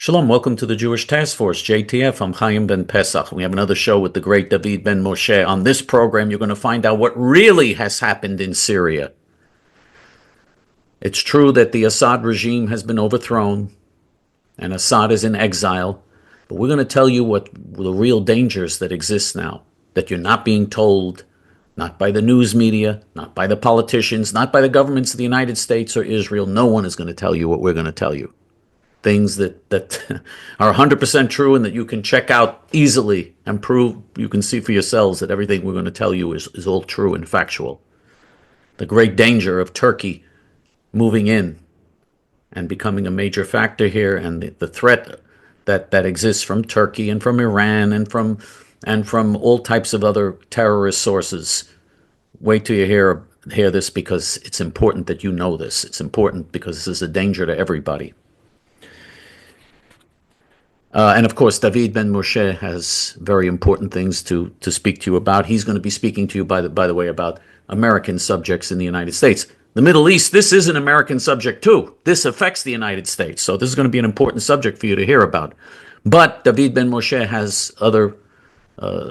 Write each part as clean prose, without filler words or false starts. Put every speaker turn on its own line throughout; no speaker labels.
Shalom, welcome to the Jewish Task Force, J.T.F. I'm Chaim Ben Pesach. We have another show with the great David Ben Moshe. On this program, you're going to find out what really has happened in Syria. It's true that the Assad regime has been overthrown and Assad is in exile, but we're going to tell you what the real dangers that exist now, that you're not being told, not by the news media, not by the politicians, not by the governments of the United States or Israel. No one is going to tell you what we're going to tell you. Things that are 100% true and that you can check out easily and prove, you can see for yourselves that everything we're going to tell you is all true and factual. The great danger of Turkey moving in and becoming a major factor here, and the threat that exists from Turkey and from Iran and from all types of other terrorist sources. Wait till you hear this, because it's important that you know this. It's important because this is a danger to everybody. And of course, David Ben Moshe has very important things to speak to you about. He's going to be speaking to you, by the way, about American subjects in the United States. The Middle East, this is an American subject too. This affects the United States. So this is going to be an important subject for you to hear about. But David Ben Moshe has other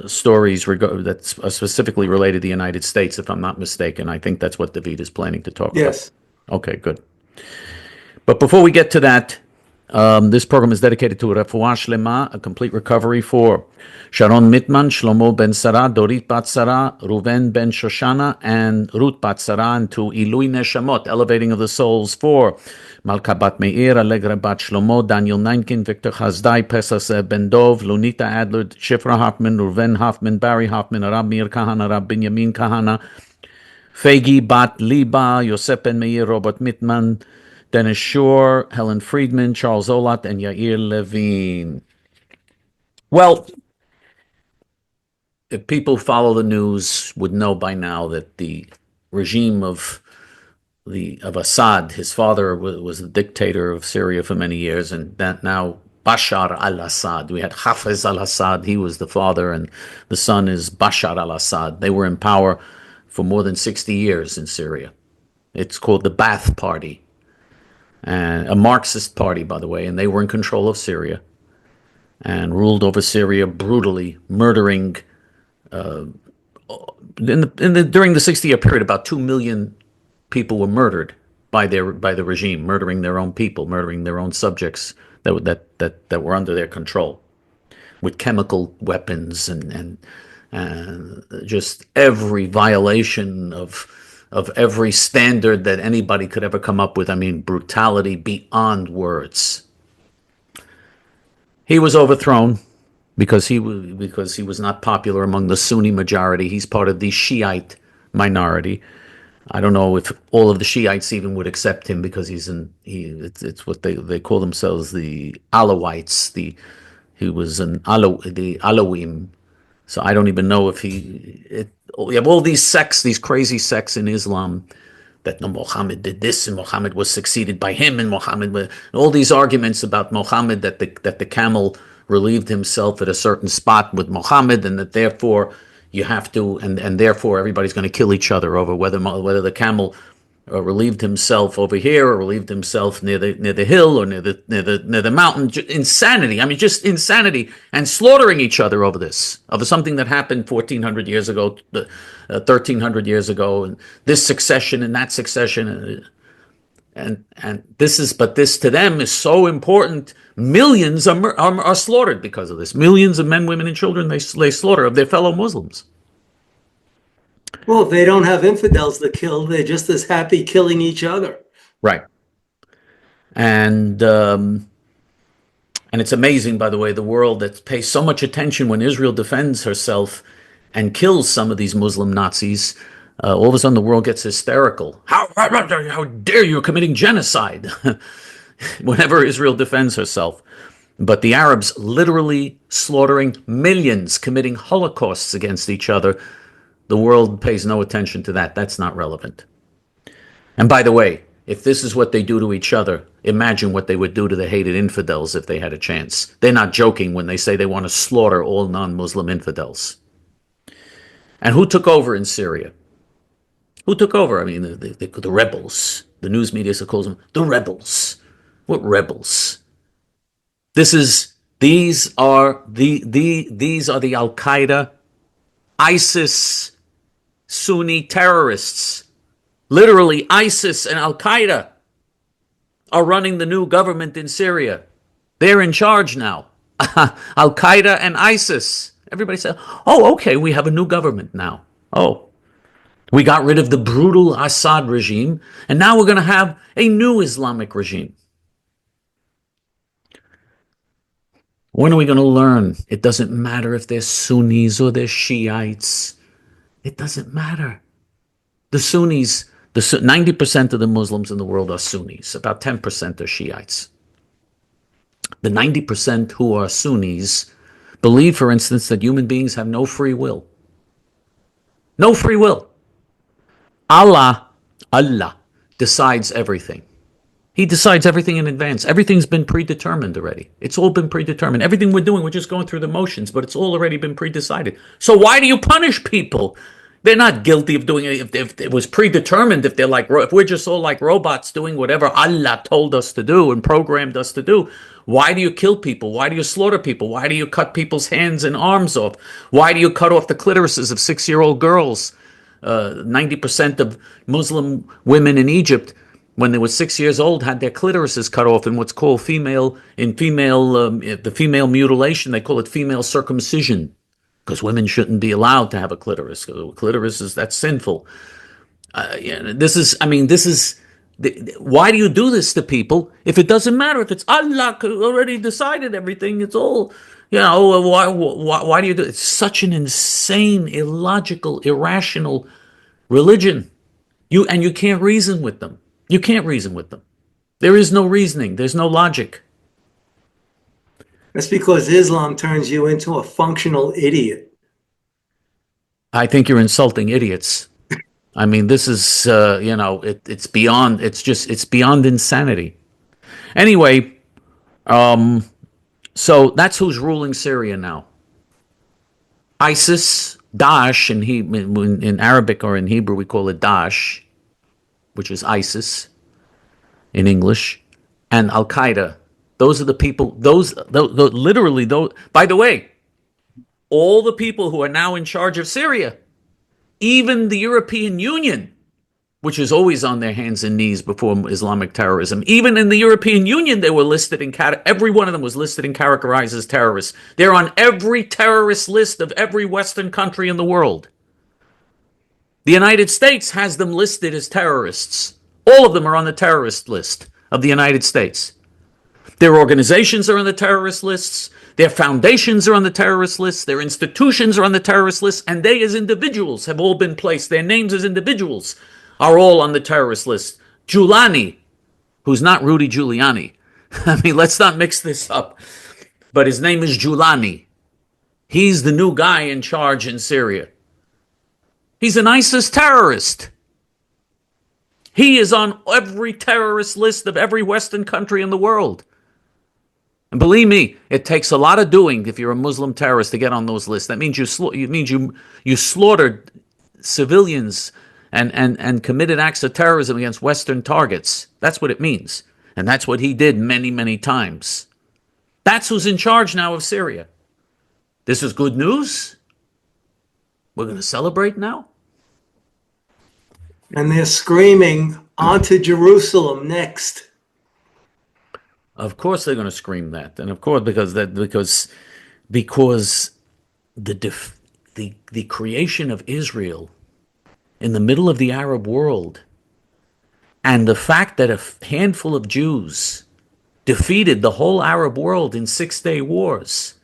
stories that are specifically related to the United States, if I'm not mistaken. I think that's what David is planning to talk about.
Yes.
Okay, good. But before we get to that, this program is dedicated to Refuah Shlema, a complete recovery for Sharon Mitman, Shlomo Ben Sarah, Dorit Bat Sarah, Ruven Ben Shoshana, and Ruth Bat Sarah, and to Ilui Neshamot, elevating of the souls for Malka Bat Meir, Allegra Bat Shlomo, Daniel Neinkin, Victor Chazdai, Pesach Ben Dov, Lunita Adler, Shifra Hoffman, Ruven Hoffman, Barry Hoffman, Arab Meir Kahana, Arab Binyamin Kahana, Fegi Bat Liba, Yosef Ben Meir, Robert Mitman, Dennis Shore, Helen Friedman, Charles Olat, and Yair Levine. Well, if people follow the news would know by now that the regime of Assad, his father was the dictator of Syria for many years, and that now Bashar al-Assad. We had Hafez al-Assad, he was the father, and the son is Bashar al-Assad. They were in power for more than 60 years in Syria. It's called the Ba'ath Party. And a Marxist party, by the way, and they were in control of Syria and ruled over Syria brutally, murdering. During the 60-year period, about 2 million people were murdered by the regime, murdering their own people, murdering their own subjects that were under their control, with chemical weapons and just every violation of every standard that anybody could ever come up with. I mean, brutality beyond words. He was overthrown because he was not popular among the Sunni majority. He's part of the Shiite minority. I don't know if all of the Shiites even would accept him, because it's what they call themselves, the Alawites. He was the Alawim. So I don't even know if we have all these sects, these crazy sects in Islam, that no, Muhammad did this and Muhammad was succeeded by him, and all these arguments about Muhammad, that the camel relieved himself at a certain spot with Muhammad, and that therefore you have to, and therefore everybody's going to kill each other over whether the camel relieved himself over here or relieved himself near the hill or near the mountain. Insanity. I mean, just insanity, and slaughtering each other over this, over something that happened 1,400 years ago, 1,300 years ago, and this succession and that succession, and this to them is so important. Millions are slaughtered because of this. Millions of men, women, and children they slaughter of their fellow Muslims.
Well, if they don't have infidels to kill, they're just as happy killing each other.
Right. And it's amazing, by the way, the world that pays so much attention when Israel defends herself and kills some of these Muslim Nazis. All of a sudden, the world gets hysterical. How dare you, committing genocide whenever Israel defends herself? But the Arabs literally slaughtering millions, committing holocausts against each other. The world pays no attention to that. That's not relevant. And by the way, if this is what they do to each other, imagine what they would do to the hated infidels if they had a chance. They're not joking when they say they want to slaughter all non-Muslim infidels. And who took over in Syria? Who took over? I mean, the rebels. The news media calls them the rebels. What rebels? These are the Al Qaeda, ISIS, Sunni terrorists. Literally, ISIS and Al Qaeda are running the new government in Syria. They're in charge now. Al Qaeda and ISIS. Everybody said, "Oh, okay, we have a new government now. Oh, we got rid of the brutal Assad regime, and now we're going to have a new Islamic regime." When are we going to learn? It doesn't matter if they're Sunnis or they're Shiites. It doesn't matter. The Sunnis, 90% of the Muslims in the world are Sunnis. About 10% are Shiites. The 90% who are Sunnis believe, for instance, that human beings have no free will. No free will. Allah decides everything. He decides everything in advance. Everything's been predetermined already. It's all been predetermined. Everything we're doing, we're just going through the motions, but it's all already been predecided. So why do you punish people? They're not guilty of doing it if it was predetermined, if we're just all like robots doing whatever Allah told us to do and programmed us to do. Why do you kill people? Why do you slaughter people? Why do you cut people's hands and arms off? Why do you cut off the clitorises of 6-year-old girls? 90% of Muslim women in Egypt, when they were 6 years old, had their clitorises cut off in what's called the female mutilation. They call it female circumcision, because women shouldn't be allowed to have a clitoris. That's sinful. Why do you do this to people if it doesn't matter? If it's Allah already decided everything, it's all, why do you do it? It's such an insane, illogical, irrational religion. You can't reason with them. You can't reason with them. There is no reasoning. There's no logic.
That's because Islam turns you into a functional idiot.
I think you're insulting idiots. I mean, this is, it's beyond insanity. Anyway, so that's who's ruling Syria now. ISIS, Daesh, in Arabic or in Hebrew we call it Daesh, which is ISIS in English, and Al Qaeda. Those are the people. Literally. By the way, all the people who are now in charge of Syria, even the European Union, which is always on their hands and knees before Islamic terrorism, even in the European Union, they were listed every one of them was listed and characterized as terrorists. They're on every terrorist list of every Western country in the world. The United States has them listed as terrorists. All of them are on the terrorist list of the United States. Their organizations are on the terrorist lists. Their foundations are on the terrorist lists. Their institutions are on the terrorist lists. And they as individuals have all been placed. Their names as individuals are all on the terrorist list. Giuliani, who's not Rudy Giuliani. I mean, let's not mix this up. But his name is Giuliani. He's the new guy in charge in Syria. He's an ISIS terrorist. He is on every terrorist list of every Western country in the world. And believe me, it takes a lot of doing if you're a Muslim terrorist to get on those lists. That means you slaughtered civilians and committed acts of terrorism against Western targets. That's what it means. And that's what he did many, many times. That's who's in charge now of Syria. This is good news. We're going to celebrate now.
And they're screaming, "Onto Jerusalem next."
Of course they're going to scream that. And of course, because the creation of Israel in the middle of the Arab world, and the fact that a handful of Jews defeated the whole Arab world in 6-day wars,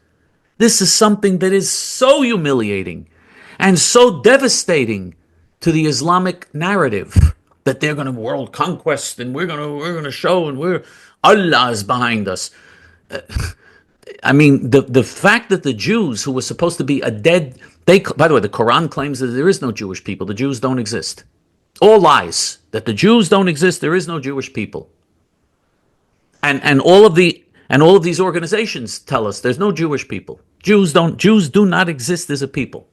this is something that is so humiliating and so devastating to the Islamic narrative, that they're going to world conquest and we're going to show, and Allah is behind us. I mean, the fact that the Jews, who were supposed to be by the way, the Quran claims that there is no Jewish people. The Jews don't exist. All lies. That the Jews don't exist. There is no Jewish people. And all of these organizations tell us there's no Jewish people. Jews do not exist as a people.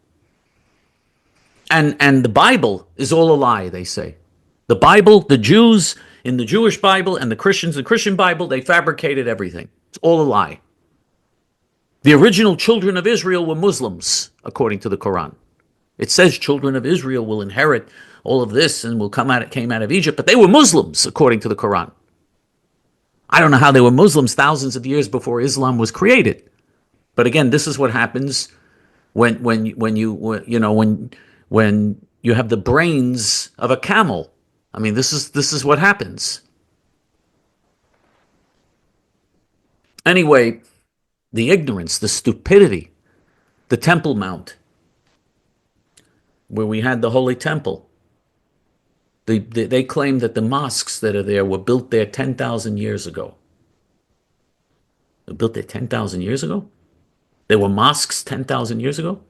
And the Bible is all a lie, they say. The Bible, the Jews in the Jewish Bible and the Christians in the Christian Bible, they fabricated everything. It's all a lie. The original children of Israel were Muslims, according to the Quran. It says children of Israel will inherit all of this and came out of Egypt, but they were Muslims, according to the Quran. I don't know how they were Muslims thousands of years before Islam was created. But again, this is what happens when you have the brains of a camel. I mean, this is what happens. Anyway, the ignorance, the stupidity, the Temple Mount, where we had the Holy Temple. They claim that the mosques that are there were built there 10,000 years ago. They were built there 10,000 years ago? There were mosques 10,000 years ago?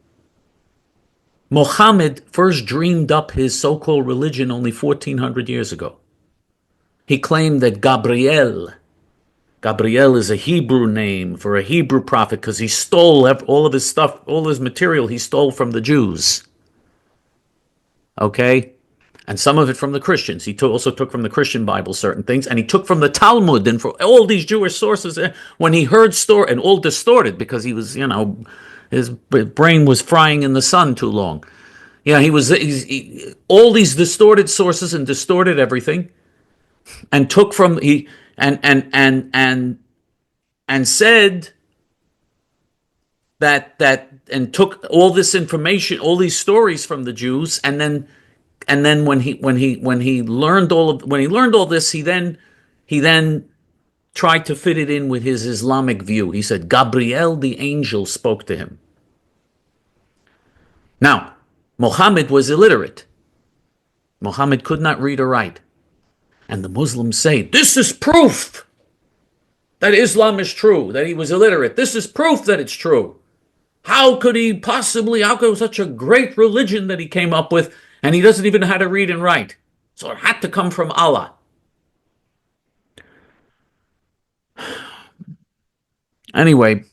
Muhammad first dreamed up his so-called religion only 1,400 years ago. He claimed that Gabriel is a Hebrew name for a Hebrew prophet because he stole all of his stuff, all his material he stole from the Jews. Okay? And some of it from the Christians. He also took from the Christian Bible certain things, and he took from the Talmud and from all these Jewish sources. When he heard and all distorted because he was, his brain was frying in the sun too long. Yeah, he all these distorted sources and distorted everything, and took from and said that and took all this information, all these stories from the Jews, and then when he learned all this, he then tried to fit it in with his Islamic view. He said Gabriel the angel spoke to him. Now, Muhammad was illiterate. Muhammad could not read or write. And the Muslims say, this is proof that Islam is true, that he was illiterate. This is proof that it's true. How could such a great religion that he came up with, and he doesn't even know how to read and write? So it had to come from Allah. Anyway,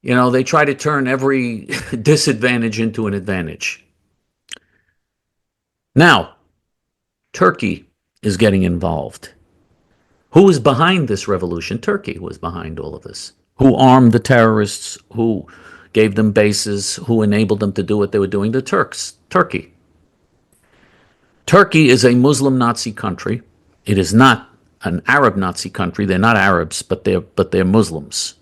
they try to turn every disadvantage into an advantage. Now, Turkey is getting involved. Who is behind this revolution? Turkey was behind all of this. Who armed the terrorists? Who gave them bases? Who enabled them to do what they were doing? The Turks. Turkey. Turkey is a Muslim Nazi country. It is not an Arab Nazi country. They're not Arabs, but they're Muslims.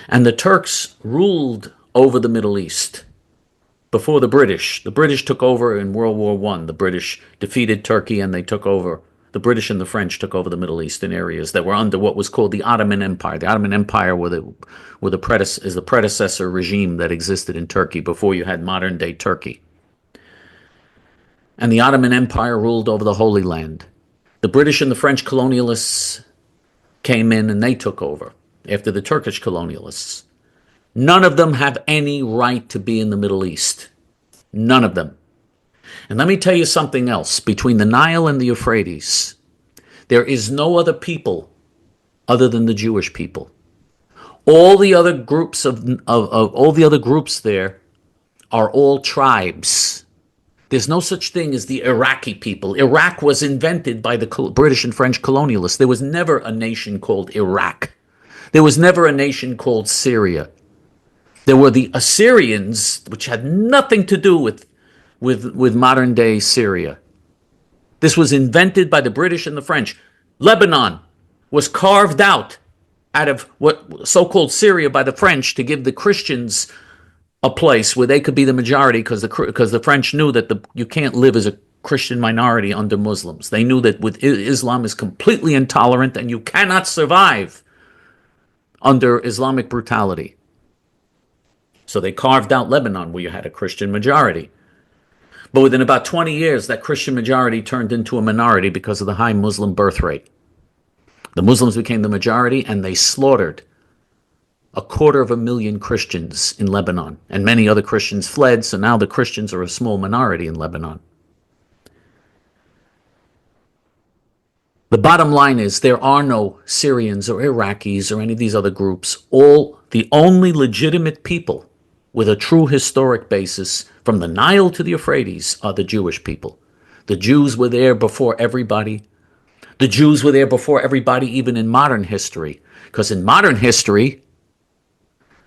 And the Turks ruled over the Middle East before the British. The British took over in World War I. The British defeated Turkey and they took over. The British and the French took over the Middle Eastern areas that were under what was called the Ottoman Empire. The Ottoman Empire is the predecessor regime that existed in Turkey before you had modern-day Turkey. And the Ottoman Empire ruled over the Holy Land. The British and the French colonialists came in and they took over after the Turkish colonialists. None of them have any right to be in the Middle East. None of them. And let me tell you something else. Between the Nile and the Euphrates, there is no other people other than the Jewish people. All the other groups all the other groups there are all tribes. There's no such thing as the Iraqi people. Iraq was invented by the British and French colonialists. There was never a nation called Iraq. There was never a nation called Syria. There were the Assyrians, which had nothing to do with modern-day Syria. This was invented by the British and the French. Lebanon was carved out of what so-called Syria by the French to give the Christians a place where they could be the majority because the French knew that you can't live as a Christian minority under Muslims. They knew that Islam is completely intolerant and you cannot survive under Islamic brutality. So they carved out Lebanon where you had a Christian majority. But within about 20 years, that Christian majority turned into a minority because of the high Muslim birth rate. The Muslims became the majority and they slaughtered 250,000 Christians in Lebanon. And many other Christians fled, so now the Christians are a small minority in Lebanon. The bottom line is there are no Syrians or Iraqis or any of these other groups. The only legitimate people with a true historic basis from the Nile to the Euphrates are the Jewish people. The Jews were there before everybody. The Jews were there before everybody even in modern history. Because in modern history,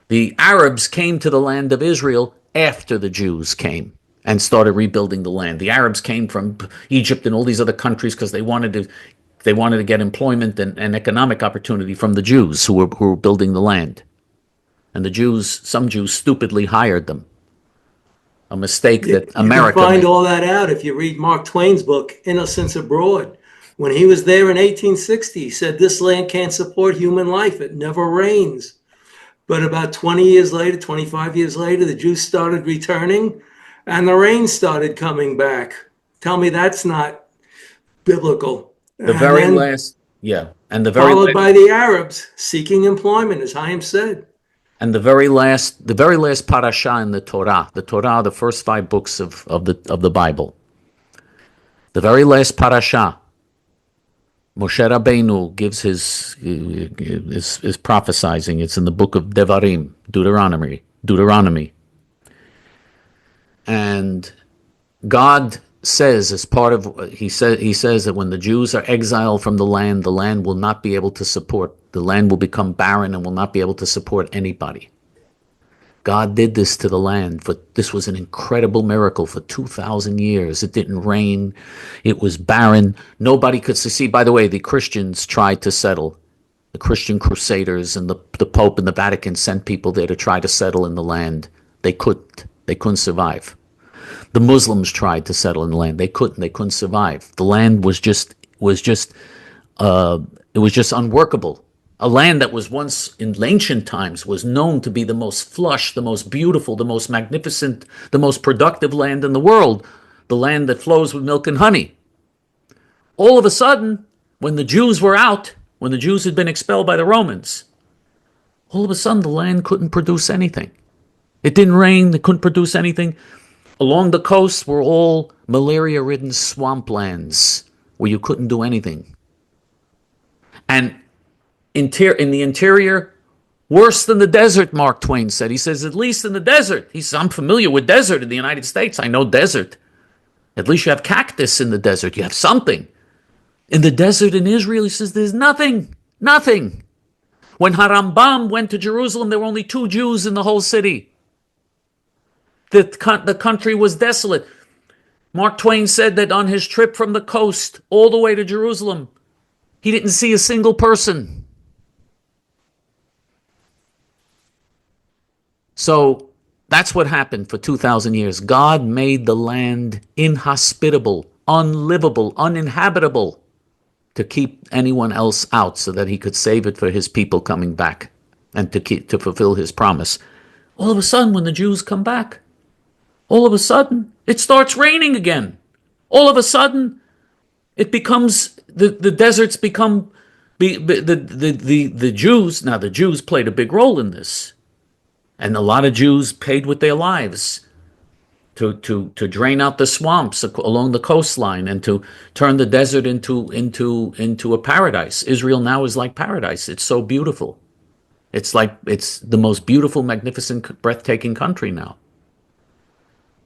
The Arabs came to the land of Israel after the Jews came and started rebuilding the land. The Arabs came from Egypt and all these other countries because they wanted to get employment and economic opportunity from the Jews who were building the land. And some Jews stupidly hired them. A mistake that America
You can find
made.
all that out if you read Mark Twain's book, Innocents Abroad. When he was there in 1860, he said, this land can't support human life. It never rains. But about 20 years later, 25 years later, the Jews started returning and the rain started coming back. Tell me that's not biblical.
The very last, yeah. And the very
followed by the Arabs seeking employment, as Chaim said.
And the very last parasha in the Torah, the first 5 books of the Bible. The very last parasha, Moshe Rabbeinu gives his prophesizing. It's in the book of Devarim, Deuteronomy. And God says, as part of, he says that when the Jews are exiled from the land will not be able to support, the land will become barren and will not be able to support anybody. God did this to the land. This was an incredible miracle for 2,000 years. It didn't rain. It was barren. Nobody could succeed. By the way, the Christians tried to settle. The Christian crusaders and the Pope and the Vatican sent people there to try to settle in the land. They couldn't. They couldn't survive. The Muslims tried to settle in the land. They couldn't survive. The land was just unworkable. A land that was once in ancient times was known to be the most flush, the most beautiful, the most magnificent, the most productive land in the world, the land that flows with milk and honey. All of a sudden, when the Jews were out, when the Jews had been expelled by the Romans, all of a sudden the land couldn't produce anything. It didn't rain, they couldn't produce anything. Along the coast were all malaria-ridden swamplands where you couldn't do anything. And in the interior, worse than the desert, Mark Twain said. He says, at least in the desert. He says, I'm familiar with desert in the United States. I know desert. At least you have cactus in the desert. You have something. In the desert in Israel, he says, there's nothing. Nothing. When Harambam went to Jerusalem, there were only 2 Jews in the whole city. The country was desolate. Mark Twain said that on his trip from the coast all the way to Jerusalem, he didn't see a single person. So that's what happened for 2,000 years. God made the land inhospitable, unlivable, uninhabitable to keep anyone else out so that he could save it for his people coming back and to fulfill his promise. All of a sudden, when the Jews come back, all of a sudden, it starts raining again. All of a sudden, it becomes, the deserts become, the Jews, now the Jews played a big role in this. And a lot of Jews paid with their lives to drain out the swamps along the coastline and to turn the desert into a paradise. Israel now is like paradise. It's so beautiful. It's the most beautiful, magnificent, breathtaking country now.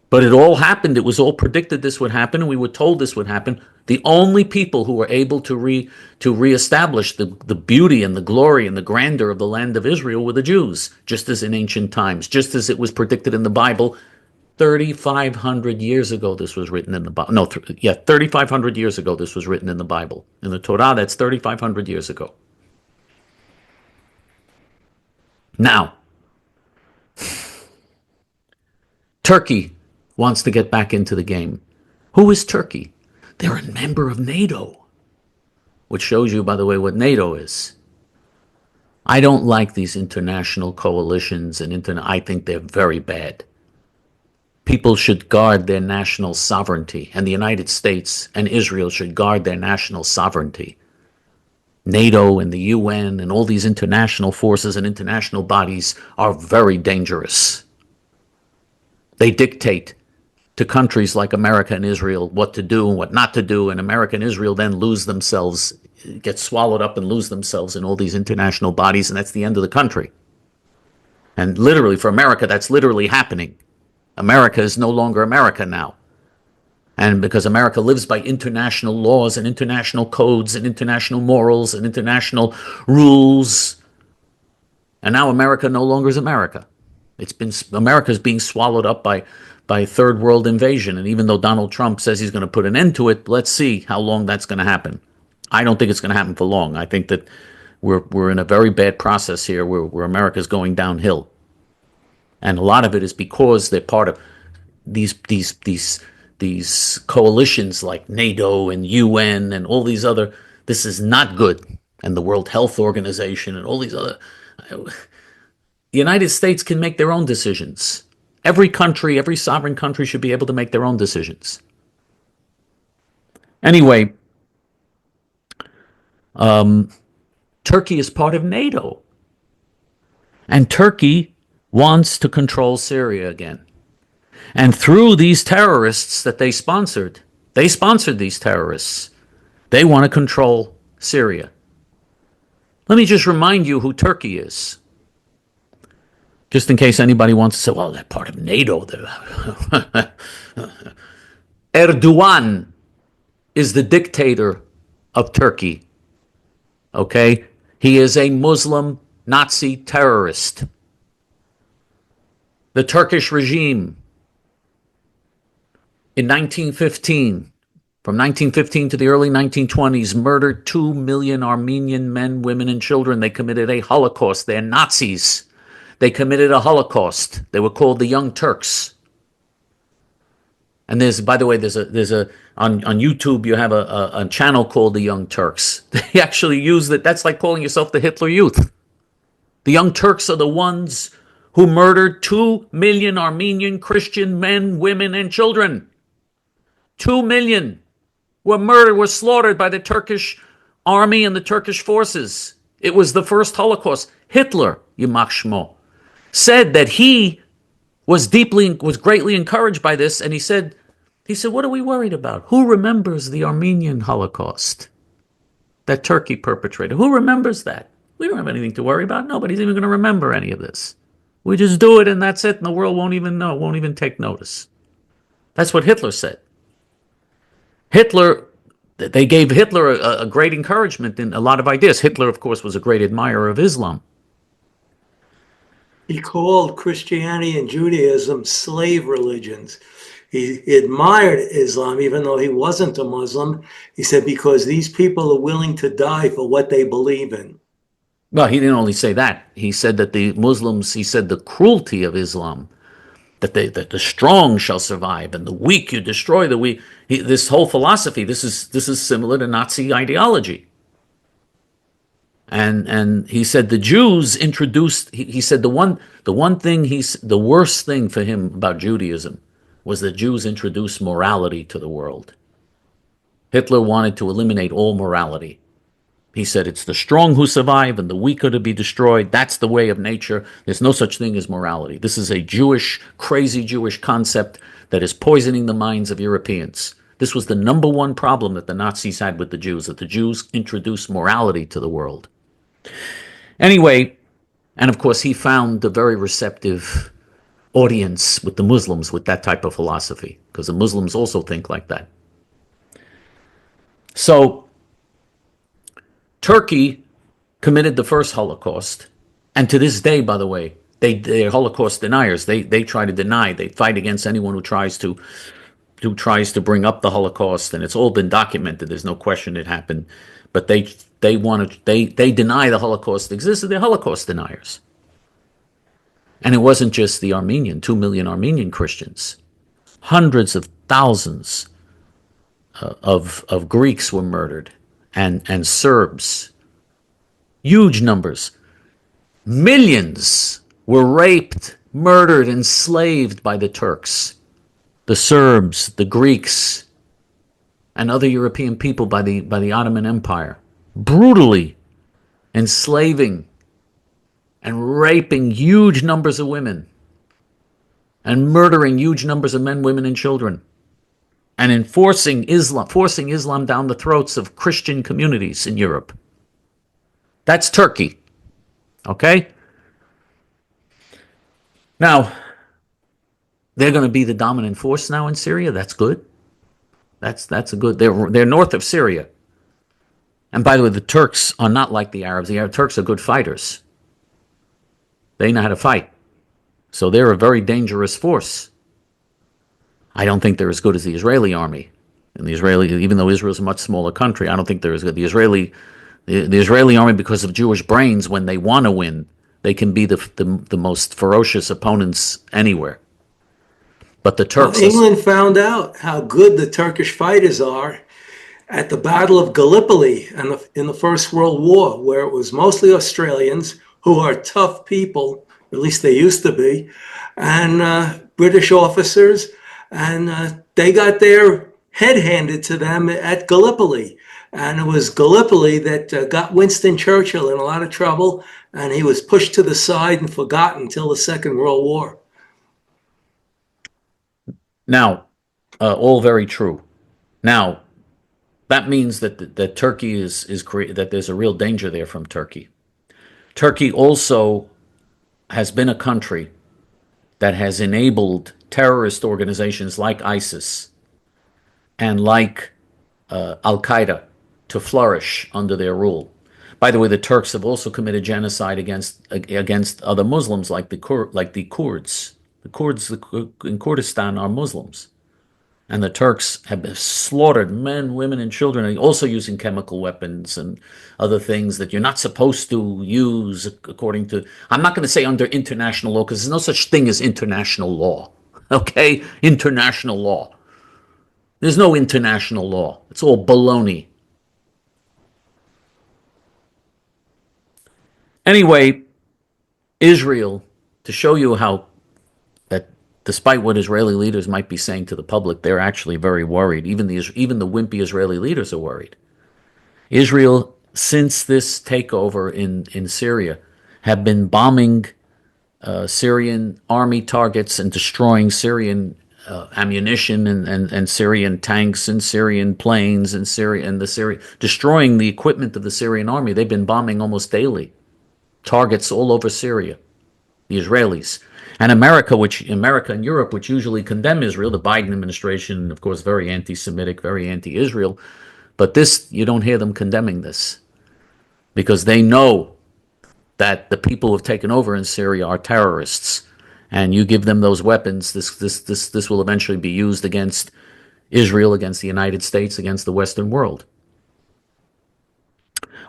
But it all happened. It was all predicted this would happen, and we were told this would happen. The only people who were able to reestablish the beauty and the glory and the grandeur of the land of Israel were the Jews, just as in ancient times, just as it was predicted in the Bible. 3,500 years ago, this was written in the Bible. No, 3,500 years ago, this was written in the Bible. In the Torah, that's 3,500 years ago. Now, Turkey wants to get back into the game. Who is Turkey? They're a member of NATO, which shows you, by the way, what NATO is. I don't like these international coalitions and I think they're very bad. People should guard their national sovereignty, and the United States and Israel should guard their national sovereignty. NATO and the UN and all these international forces and international bodies are very dangerous. They dictate to countries like America and Israel what to do and what not to do, and America and Israel then lose themselves, get swallowed up and lose themselves in all these international bodies, and that's the end of the country. And literally, for America, that's literally happening. America is no longer America now. And because America lives by international laws and international codes and international morals and international rules, And now America no longer is America. America's being swallowed up by third world invasion. And even though Donald Trump says he's going to put an end to it, let's see how long that's going to happen. I don't think it's going to happen for long. I think that we're in a very bad process here where America's going downhill. And a lot of it is because they're part of these coalitions like NATO and UN and all these other. This is not good. And the World Health Organization and all these other. The United States can make their own decisions. Every country, every sovereign country should be able to make their own decisions. Anyway, Turkey is part of NATO. And Turkey wants to control Syria again. And through these terrorists that they sponsored these terrorists. They want to control Syria. Let me just remind you who Turkey is. Just in case anybody wants to say, well, they're part of NATO. Erdogan is the dictator of Turkey. Okay? He is a Muslim Nazi terrorist. The Turkish regime in 1915, from 1915 to the early 1920s, murdered 2 million Armenian men, women, and children. They committed a Holocaust. They're Nazis. They committed a Holocaust. They were called the Young Turks. And by the way, on YouTube you have a channel called the Young Turks. They actually use that. That's like calling yourself the Hitler Youth. The Young Turks are the ones who murdered 2 million Armenian Christian men, women, and children. 2 million were slaughtered by the Turkish army and the Turkish forces. It was the first Holocaust. Hitler, Yimach Shmo, said that he was greatly encouraged by this, and he said, what are we worried about? Who remembers the Armenian Holocaust that Turkey perpetrated? Who remembers that? We don't have anything to worry about. Nobody's even going to remember any of this. We just do it and that's it, and the world won't even know, won't even take notice. That's what Hitler said. They gave Hitler a great encouragement in a lot of ideas. Hitler, of course, was a great admirer of Islam.
He called Christianity and Judaism slave religions. He admired Islam, even though he wasn't a Muslim. He said, because these people are willing to die for what they believe in.
Well, he didn't only say that. He said that the cruelty of Islam, that the strong shall survive and the weak you destroy the weak. This whole philosophy, this is similar to Nazi ideology. And he said the Jews introduced. He said the worst thing for him about Judaism was that Jews introduced morality to the world. Hitler wanted to eliminate all morality. He said it's the strong who survive and the weak are to be destroyed. That's the way of nature. There's no such thing as morality. This is a crazy Jewish concept that is poisoning the minds of Europeans. This was the number one problem that the Nazis had with the Jews, that the Jews introduced morality to the world. Anyway, and of course he found a very receptive audience with the Muslims with that type of philosophy, because the Muslims also think like that. So Turkey committed the first Holocaust, and to this day, by the way, they're Holocaust deniers. They try to deny. They fight against anyone who tries to bring up the Holocaust, and it's all been documented. There's no question it happened, but they deny the Holocaust existed. They're Holocaust deniers. And it wasn't just the 2 million Armenian Christians. Hundreds of thousands of Greeks were murdered, and Serbs. Huge numbers. Millions were raped, murdered, enslaved by the Turks, the Serbs, the Greeks, and other European people by the Ottoman Empire, brutally enslaving and raping huge numbers of women and murdering huge numbers of men, women, and children, and forcing Islam down the throats of Christian communities in Europe. That's Turkey. Okay? Now, they're going to be the dominant force now in Syria. That's good. That's a good. They're north of Syria. And by the way, the Turks are not like the Arabs. The Turks are good fighters. They know how to fight. So they're a very dangerous force. I don't think they're as good as the Israeli army. And the Israeli, even though Israel's a much smaller country, I don't think they're as good. The Israeli army, because of Jewish brains, when they want to win, they can be the most ferocious opponents anywhere. But the
Well,
Turks,
England found out how good the Turkish fighters are at the Battle of Gallipoli in the First World War, where it was mostly Australians who are tough people, at least they used to be, and British officers, and they got their head handed to them at Gallipoli. And it was Gallipoli that got Winston Churchill in a lot of trouble, and he was pushed to the side and forgotten until the Second World War.
now, all very true. Now, that means that Turkey is that there's a real danger there from Turkey. Turkey also has been a country that has enabled terrorist organizations like ISIS and like Al Qaeda to flourish under their rule. By the way, the Turks have also committed genocide against other Muslims, like the Kurds. The Kurds in Kurdistan are Muslims, and the Turks have slaughtered men, women, and children, also using chemical weapons and other things that you're not supposed to use according to, I'm not going to say under international law, because there's no such thing as international law. Okay? International law. There's no international law. It's all baloney. Anyway, Israel, to show you how that despite what Israeli leaders might be saying to the public, they're actually very worried. Even the wimpy Israeli leaders are worried. Israel, since this takeover in Syria, have been bombing Syrian army targets and destroying Syrian ammunition and Syrian tanks and Syrian planes and destroying the equipment of the Syrian army. They've been bombing almost daily targets all over Syria, the Israelis. And America and Europe, which usually condemn Israel, the Biden administration, of course, very anti-Semitic, very anti-Israel, but this, you don't hear them condemning this, because they know that the people who have taken over in Syria are terrorists, and you give them those weapons, this will eventually be used against Israel, against the United States, against the Western world.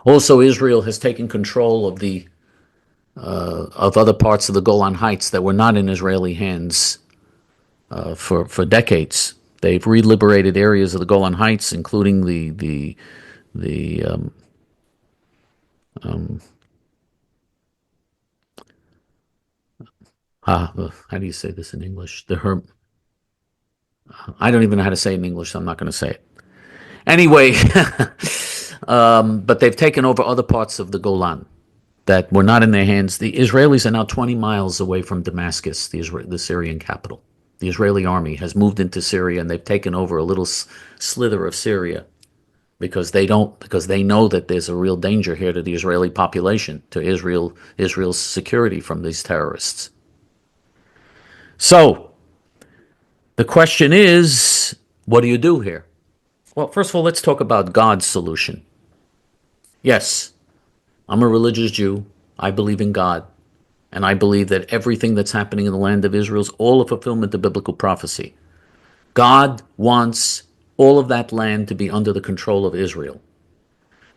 Also, Israel has taken control of other parts of the Golan Heights that were not in Israeli hands for decades. They've reliberated areas of the Golan Heights, including how do you say this in English? I don't even know how to say it in English, so I'm not going to say it. Anyway, but they've taken over other parts of the Golan that were not in their hands. The Israelis are now 20 miles away from Damascus, the Syrian capital. The Israeli army has moved into Syria, and they've taken over a little slither of Syria because they know that there's a real danger here to the Israeli population, to Israel's security from these terrorists. So the question is, what do you do here? Well, first of all, let's talk about God's solution. Yes, I'm a religious Jew. I believe in God. And I believe that everything that's happening in the land of Israel is all a fulfillment of biblical prophecy. God wants all of that land to be under the control of Israel.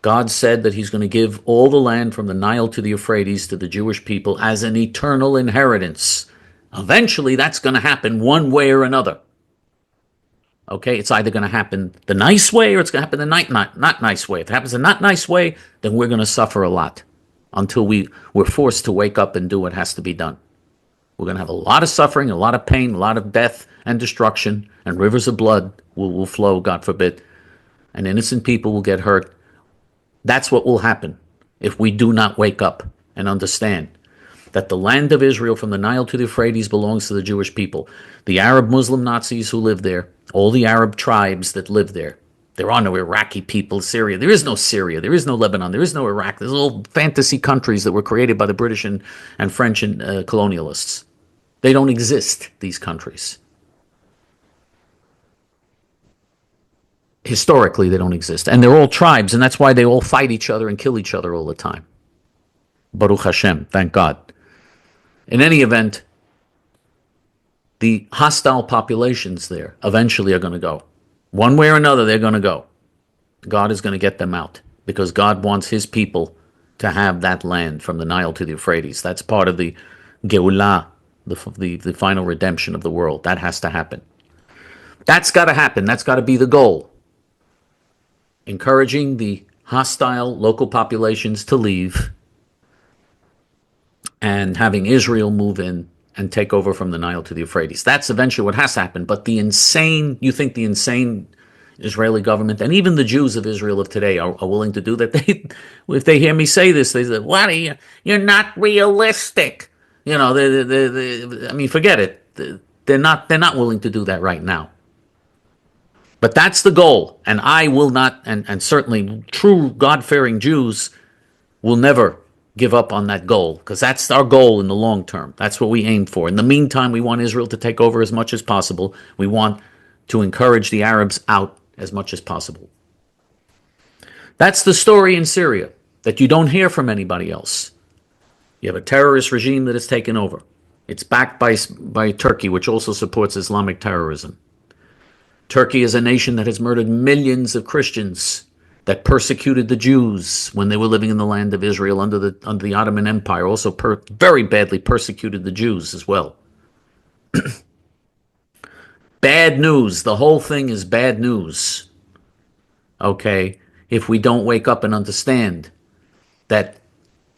God said that he's going to give all the land from the Nile to the Euphrates to the Jewish people as an eternal inheritance. Eventually, that's going to happen one way or another. Okay, it's either going to happen the nice way or it's going to happen the not nice way. If it happens the not nice way, then we're going to suffer a lot until we're forced to wake up and do what has to be done. We're going to have a lot of suffering, a lot of pain, a lot of death and destruction, and rivers of blood will flow, God forbid, and innocent people will get hurt. That's what will happen if we do not wake up and understand that the land of Israel from the Nile to the Euphrates belongs to the Jewish people. The Arab Muslim Nazis who live there, all the Arab tribes that live there. There are no Iraqi people, Syria. There is no Syria. There is no Lebanon. There is no Iraq. There's all fantasy countries that were created by the British and French and colonialists. They don't exist, these countries. Historically, they don't exist. And they're all tribes, and that's why they all fight each other and kill each other all the time. Baruch Hashem, thank God. In any event, the hostile populations there eventually are going to go. One way or another, they're going to go. God is going to get them out because God wants his people to have that land from the Nile to the Euphrates. That's part of the Geulah, the final redemption of the world. That has to happen. That's got to happen. That's got to be the goal. Encouraging the hostile local populations to leave and having Israel move in and take over from the Nile to the Euphrates. That's eventually what has to happen. But you think the insane Israeli government and even the Jews of Israel of today are willing to do that? If they hear me say this, they say, "What are you? You're not realistic." You know, I mean, forget it. They're not willing to do that right now. But that's the goal, and I will not, and certainly true God-fearing Jews will never give up on that goal, because that's our goal in the long term. That's what we aim for. In the meantime, we want Israel to take over as much as possible. We want to encourage the Arabs out as much as possible. That's the story in Syria that you don't hear from anybody else. You have a terrorist regime that has taken over. It's backed by Turkey, which also supports Islamic terrorism. Turkey is a nation that has murdered millions of Christians, that persecuted the Jews when they were living in the land of Israel under the Ottoman Empire, also very badly persecuted the Jews as well. Bad news. The whole thing is bad news. Okay? If we don't wake up and understand that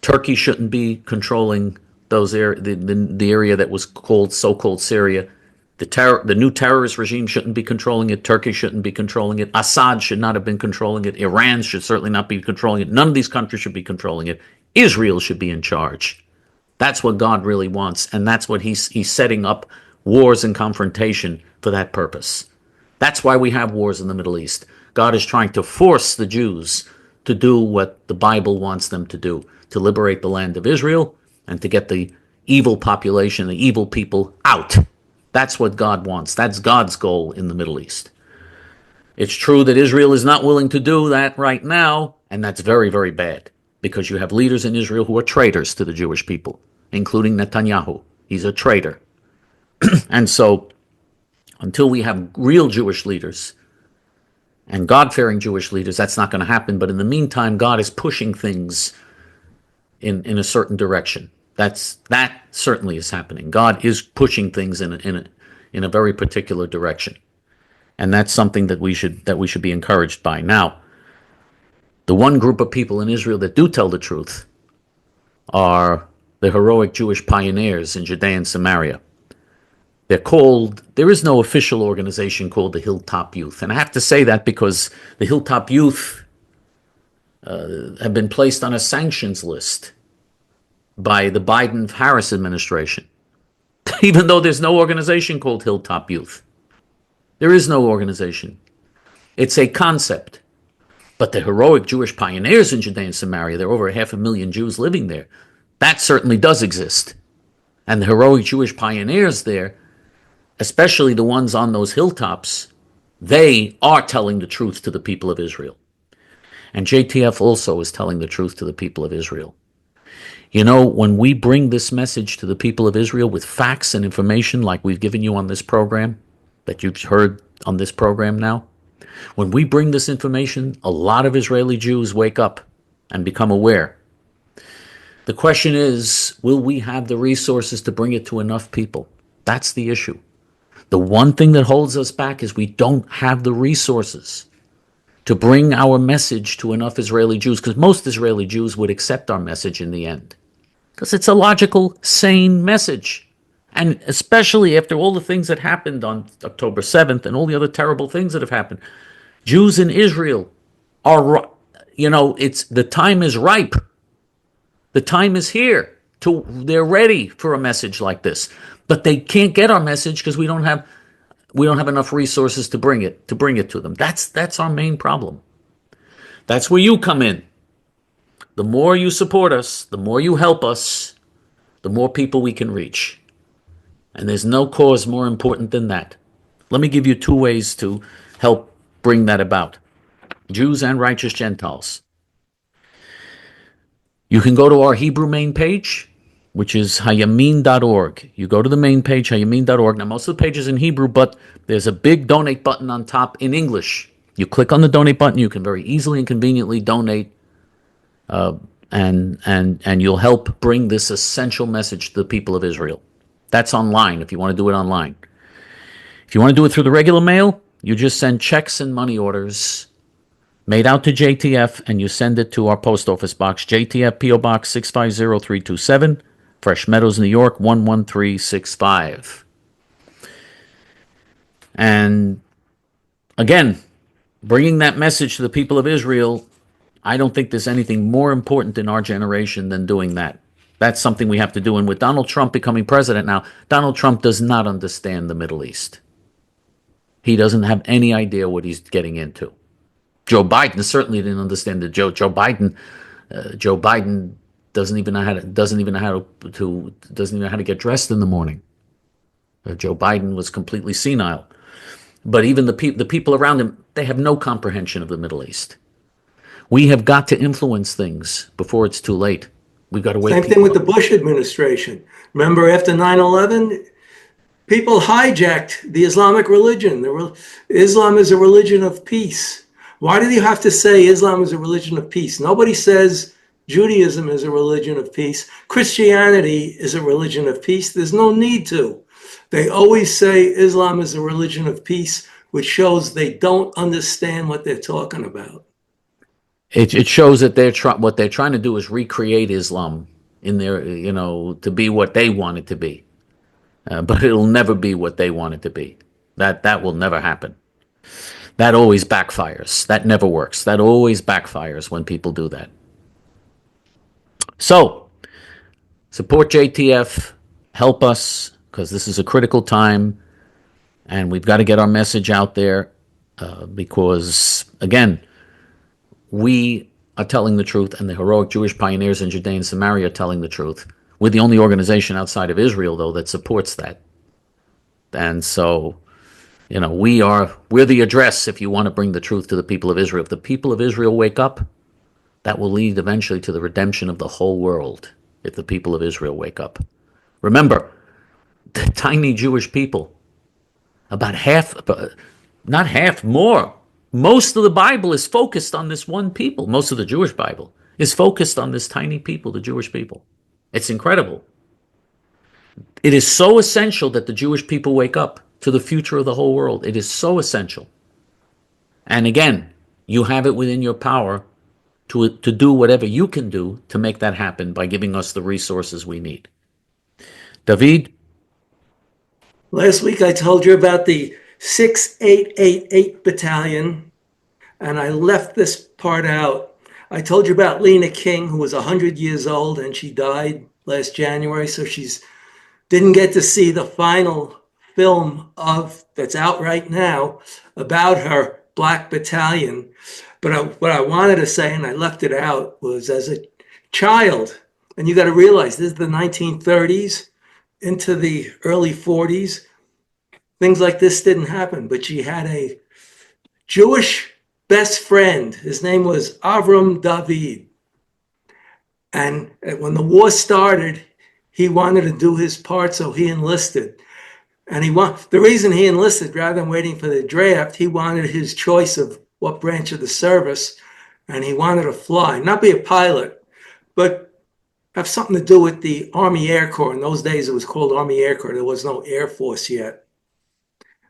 Turkey shouldn't be controlling the area that was called so-called Syria. The new terrorist regime shouldn't be controlling it. Turkey shouldn't be controlling it. Assad should not have been controlling it. Iran should certainly not be controlling it. None of these countries should be controlling it. Israel should be in charge. That's what God really wants, and that's what he's setting up wars and confrontation for that purpose. That's why we have wars in the Middle East. God is trying to force the Jews to do what the Bible wants them to do, to liberate the land of Israel and to get the evil population, the evil people out. That's what God wants. That's God's goal in the Middle East. It's true that Israel is not willing to do that right now, and that's very, very bad, because you have leaders in Israel who are traitors to the Jewish people, including Netanyahu. He's a traitor. And so, until we have real Jewish leaders and God-fearing Jewish leaders, that's not going to happen. But in the meantime, God is pushing things in a certain direction. That certainly is happening. God is pushing things in a very particular direction, and that's something that we should be encouraged by. Now, the one group of people in Israel that do tell the truth are the heroic Jewish pioneers in Judea and Samaria. There is no official organization called the Hilltop Youth, and I have to say that because the Hilltop Youth have been placed on a sanctions list by the Biden-Harris administration, even though there's no organization called Hilltop Youth. There is no organization. It's a concept. But the heroic Jewish pioneers in Judea and Samaria, there are over 500,000 Jews living there. That certainly does exist. And the heroic Jewish pioneers there, especially the ones on those hilltops, they are telling the truth to the people of Israel. And J.T.F. also is telling the truth to the people of Israel. You know, when we bring this message to the people of Israel with facts and information like we've given you on this program, that you've heard on this program now, when we bring this information, a lot of Israeli Jews wake up and become aware. The question is, will we have the resources to bring it to enough people? That's the issue. The one thing that holds us back is we don't have the resources to bring our message to enough Israeli Jews, because most Israeli Jews would accept our message in the end, because it's a logical, sane message. And especially after all the things that happened on October 7th and all the other terrible things that have happened, Jews in Israel are, the time is ripe. The time is here. They're ready for a message like this. But they can't get our message because we don't have enough resources to bring it to them. That's our main problem. That's where you come in. The more you support us, the more you help us, the more people we can reach. And there's no cause more important than that. Let me give you 2 ways to help bring that about. Jews and righteous Gentiles. You can go to our Hebrew main page, which is hayamin.org. You go to the main page, hayamin.org. Now, most of the page is in Hebrew, but there's a big donate button on top in English. You click on the donate button, you can very easily and conveniently donate, and you'll help bring this essential message to the people of Israel. That's online if you want to do it online. If you want to do it through the regular mail, you just send checks and money orders made out to J.T.F. and you send it to our post office box, J.T.F. P.O. Box 650327, Fresh Meadows, New York 11365. And again, bringing that message to the people of Israel, I don't think there's anything more important in our generation than doing that. That's something we have to do. And with Donald Trump becoming president now, Donald Trump does not understand the Middle East. He doesn't have any idea what he's getting into. Joe Biden certainly didn't understand it. Joe Biden doesn't even know how to get dressed in the morning. Joe Biden was completely senile. But even the people around him, they have no comprehension of the Middle East. We have got to influence things before it's too late. We've got to wait.
Same thing with the Bush administration. Remember, after 9/11, people hijacked the Islamic religion. Islam is a religion of peace. Why do you have to say Islam is a religion of peace? Nobody says Judaism is a religion of peace. Christianity is a religion of peace. There's no need to. They always say Islam is a religion of peace, which shows they don't understand what they're talking about.
It shows that what they're trying to do is recreate Islam in their, to be what they want it to be. But it'll never be what they want it to be. That will never happen. That always backfires. That never works. That always backfires when people do that. So, support J.T.F. Help us, because this is a critical time, and we've got to get our message out there, because, again, we are telling the truth, and the heroic Jewish pioneers in Judea and Samaria are telling the truth. We're the only organization outside of Israel, though, that supports that. And so, we're the address if you want to bring the truth to the people of Israel. If the people of Israel wake up, that will lead eventually to the redemption of the whole world, if the people of Israel wake up. Remember, the tiny Jewish people, about half, not half, more. Most of the Bible is focused on this one people. Most of the Jewish Bible is focused on this tiny people, the Jewish people. It's incredible. It is so essential that the Jewish people wake up to the future of the whole world. It is so essential. And again, you have it within your power to do whatever you can do to make that happen by giving us the resources we need. David?
Last week I told you about the 6888 Battalion, and I left this part out. I told you about Lena King, who was 100 years old, and she died last January, so she's didn't get to see the final film that's out right now about her Black Battalion. But what I wanted to say, and I left it out, was as a child, and you got to realize this is the 1930s into the early 40s. Things like this didn't happen, but she had a Jewish best friend. His name was Avram David. And when the war started, he wanted to do his part, so he enlisted. And the reason he enlisted, rather than waiting for the draft, he wanted his choice of what branch of the service, and he wanted to fly, not be a pilot, but have something to do with the Army Air Corps. In those days, it was called Army Air Corps. There was no Air Force yet.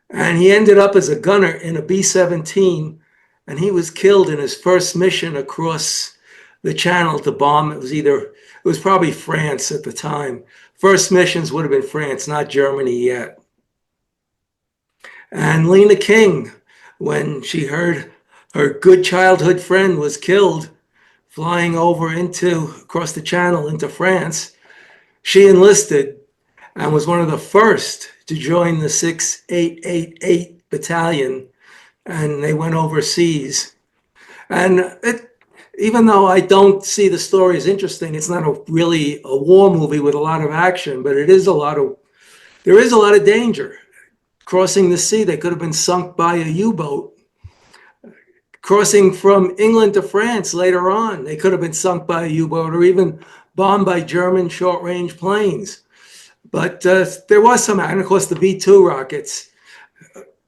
And he ended up as a gunner in a B-17, and he was killed in his first mission across the channel to bomb. It was probably France at the time. First missions would have been France, not Germany yet. And Lena King, when she heard her good childhood friend was killed flying across the channel into France, she enlisted and was one of the first to join the 6888 Battalion, and they went overseas. And even though I don't see the story as interesting, it's not really a war movie with a lot of action, but there is a lot of danger. Crossing the sea, they could have been sunk by a U-boat. Crossing from England to France later on, they could have been sunk by a U-boat or even bombed by German short-range planes. But there was some, and of course the V-2 rockets,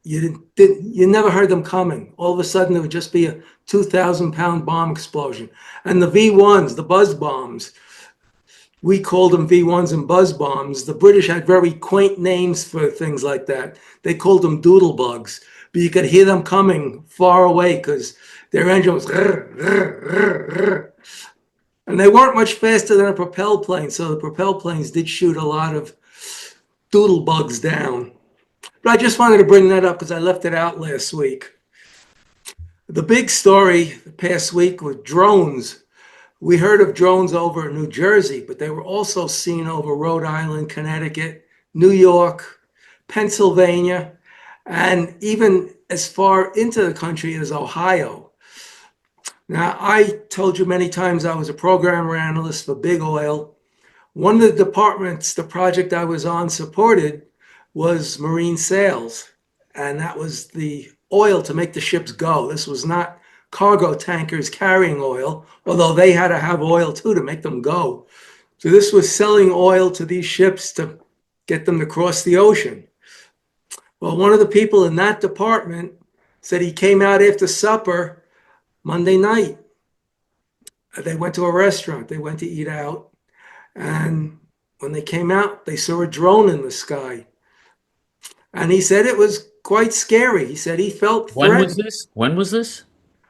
you never heard them coming. All of a sudden, there would just be a 2,000-pound bomb explosion. And the V-1s, the buzz bombs, we called them V-1s and buzz bombs. The British had very quaint names for things like that. They called them doodle bugs, but you could hear them coming far away because their engine was rrr, rrr, rrr, rrr. And they weren't much faster than a propelled plane, so the propelled planes did shoot a lot of doodle bugs down. But I just wanted to bring that up because I left it out last week. The big story the past week was drones. We heard of drones over New Jersey, but they were also seen over Rhode Island, Connecticut, New York, Pennsylvania, and even as far into the country as Ohio. Now, I told you many times I was a programmer analyst for Big Oil. One of the departments the project I was on supported was marine sales, and that was the oil to make the ships go. This was not cargo tankers carrying oil, although they had to have oil too to make them go. So this was selling oil to these ships to get them to cross the ocean. Well, one of the people in that department said he came out after supper Monday night. They went to a restaurant, they went to eat out, and when they came out, they saw a drone in the sky. And he said it was quite scary. He said he felt threatened.
When was this? When was this?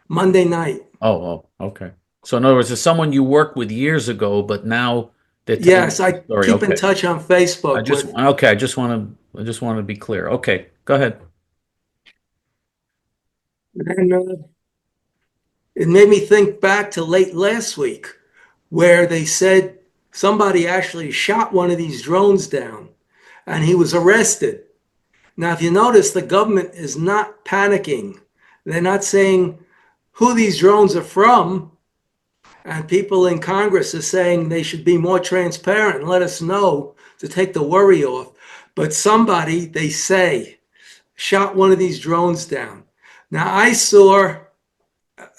Monday night.
Oh, okay. So in other words, it's someone you worked with years ago, but now they're telling
Yes,
you
I
the story.
keep in
Okay.
touch on Facebook.
I just want to be clear. Okay, go ahead.
And it made me think back to late last week, where they said somebody actually shot one of these drones down, and he was arrested. Now, if you notice, the government is not panicking. They're not saying who these drones are from. And people in Congress are saying they should be more transparent and let us know to take the worry off. But somebody, they say, shot one of these drones down. Now, I saw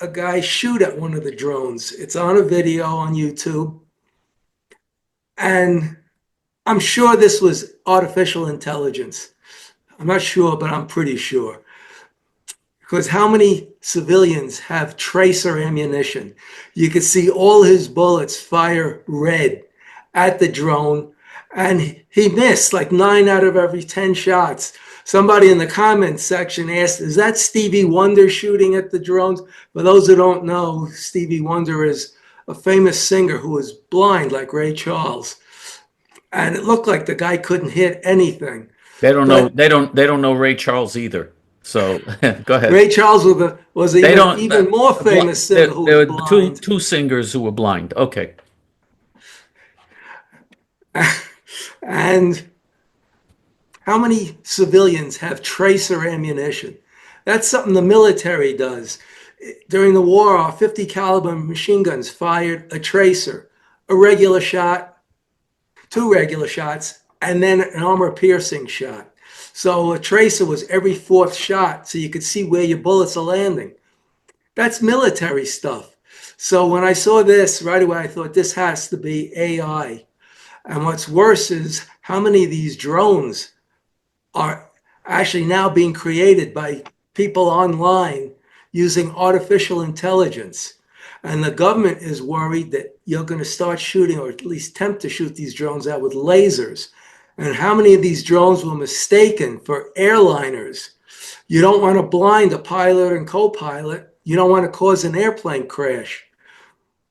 a guy shoot at one of the drones. It's on a video on YouTube. And I'm sure this was artificial intelligence. I'm not sure, but I'm pretty sure. Because how many civilians have tracer ammunition? You could see all his bullets fire red at the drone, and he missed like 9 out of every 10 shots. Somebody in the comments section asked, is that Stevie Wonder shooting at the drones? For those who don't know, Stevie Wonder is a famous singer who was blind like Ray Charles. And it looked like the guy couldn't hit anything.
They don't know. They don't know Ray Charles either. So go ahead.
Ray Charles was even more famous singer who was blind.
Two singers who were blind. Okay.
And how many civilians have tracer ammunition? That's something the military does. During the war, our 50 caliber machine guns fired a tracer, a regular shot, 2 regular shots, and then an armor piercing shot. So a tracer was every 4th shot, so you could see where your bullets are landing. That's military stuff. So when I saw this, right away I thought this has to be AI. And what's worse is how many of these drones are actually now being created by people online using artificial intelligence. And the government is worried that you're going to start shooting, or at least attempt to shoot these drones out with lasers. And how many of these drones were mistaken for airliners? You don't want to blind a pilot and co-pilot. You don't want to cause an airplane crash.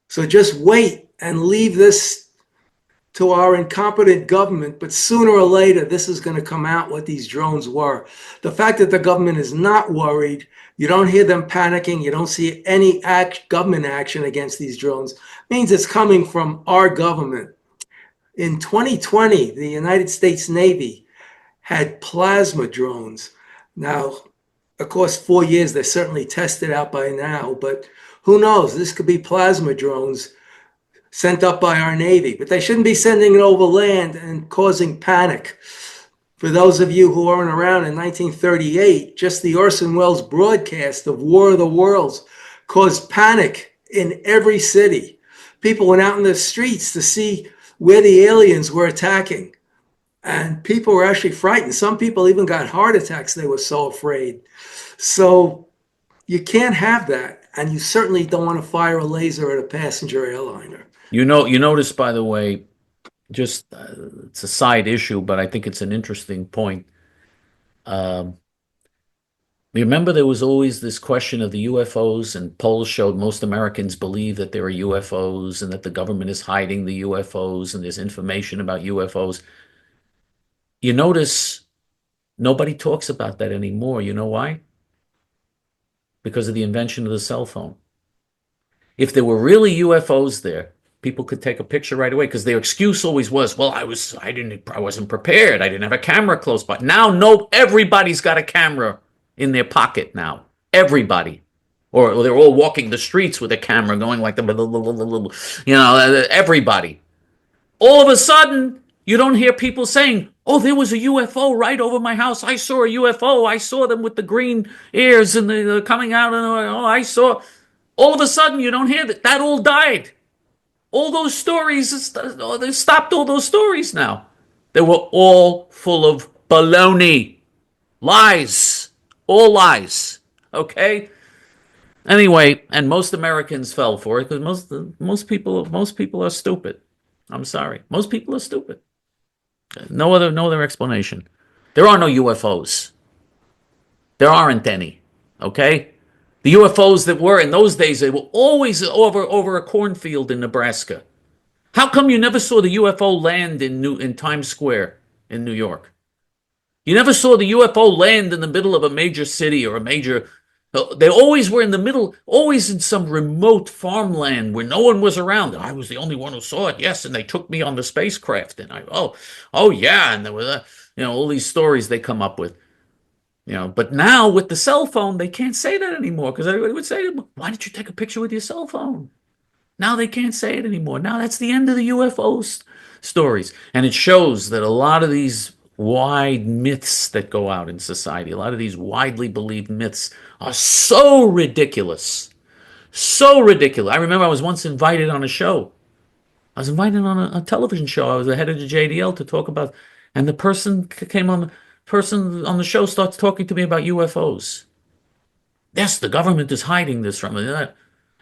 So just wait and leave this to our incompetent government. But sooner or later, this is going to come out what these drones were. The fact that the government is not worried, you don't hear them panicking, you don't see any government action against these drones, means it's coming from our government. In 2020, the United States Navy had plasma drones. Now, of course, 4 years, they're certainly tested out by now, but who knows? This could be plasma drones sent up by our Navy, but they shouldn't be sending it over land and causing panic. For those of you who weren't around in 1938, just the Orson Welles broadcast of War of the Worlds caused panic in every city. people went out in the streets to see where the aliens were attacking. And people were actually frightened. Some people even got heart attacks. They were so afraid. So you can't have that. And you certainly don't want to fire a laser at a passenger airliner.
You notice, by the way, just it's a side issue, but I think it's an interesting point. Um, Remember, there was always this question of the UFOs, and polls showed most Americans believe that there are UFOs and that the government is hiding the UFOs and there's information about UFOs. You notice nobody talks about that anymore. You know why? Because of the invention of the cell phone. If there were really UFOs there, people could take a picture right away, because their excuse always was, well, I wasn't prepared. I didn't have a camera close by. Now, no, everybody's got a camera in their pocket now. Everybody. Or they're all walking the streets with a camera going like everybody. All of a sudden, you don't hear people saying, oh, there was a UFO right over my house. I saw a UFO. I saw them with the green ears and they're coming out. And I saw. All of a sudden, you don't hear that. That all died. All those stories, they stopped all those stories now. They were all full of baloney. Lies. All lies. Okay? Anyway, and most Americans fell for it because most people are stupid. I'm sorry. Most people are stupid. No other explanation. There are no UFOs. There aren't any. Okay? The UFOs that were in those days, they were always over a cornfield in Nebraska. How come you never saw the UFO land in Times Square in New York? You never saw the UFO land in the middle of a major city or a major. They always were in the middle, always in some remote farmland where no one was around. I was the only one who saw it. Yes, and they took me on the spacecraft, and oh yeah, and there were all these stories they come up with. But now with the cell phone, they can't say that anymore, because everybody would say, why did you take a picture with your cell phone? Now they can't say it anymore. Now that's the end of the UFO stories. And it shows that a lot of these wide myths that go out in society, a lot of these widely believed myths are so ridiculous. So ridiculous. I remember I was once invited on a show. I was invited on a television show. I was the head of the JDL to talk about, and the person on the show starts talking to me about UFOs. Yes, the government is hiding this from me.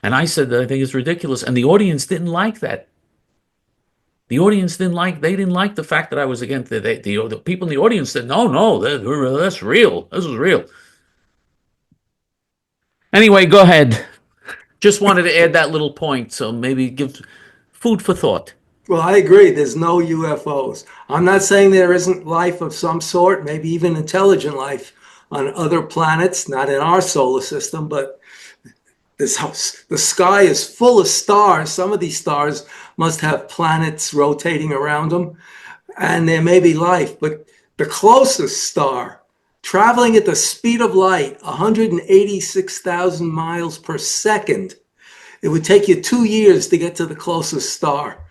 And I said that I think it's ridiculous. And the audience didn't like that. The audience didn't like the fact that I was against the people in the audience said, no, that's real. This is real. Anyway, go ahead. Just wanted to add that little point. So maybe give food for thought.
Well, I agree. There's no UFOs. I'm not saying there isn't life of some sort, maybe even intelligent life on other planets, not in our solar system, but the sky is full of stars. Some of these stars must have planets rotating around them, and there may be life. But the closest star, traveling at the speed of light, 186,000 miles per second, it would take you 2 years to get to the closest star.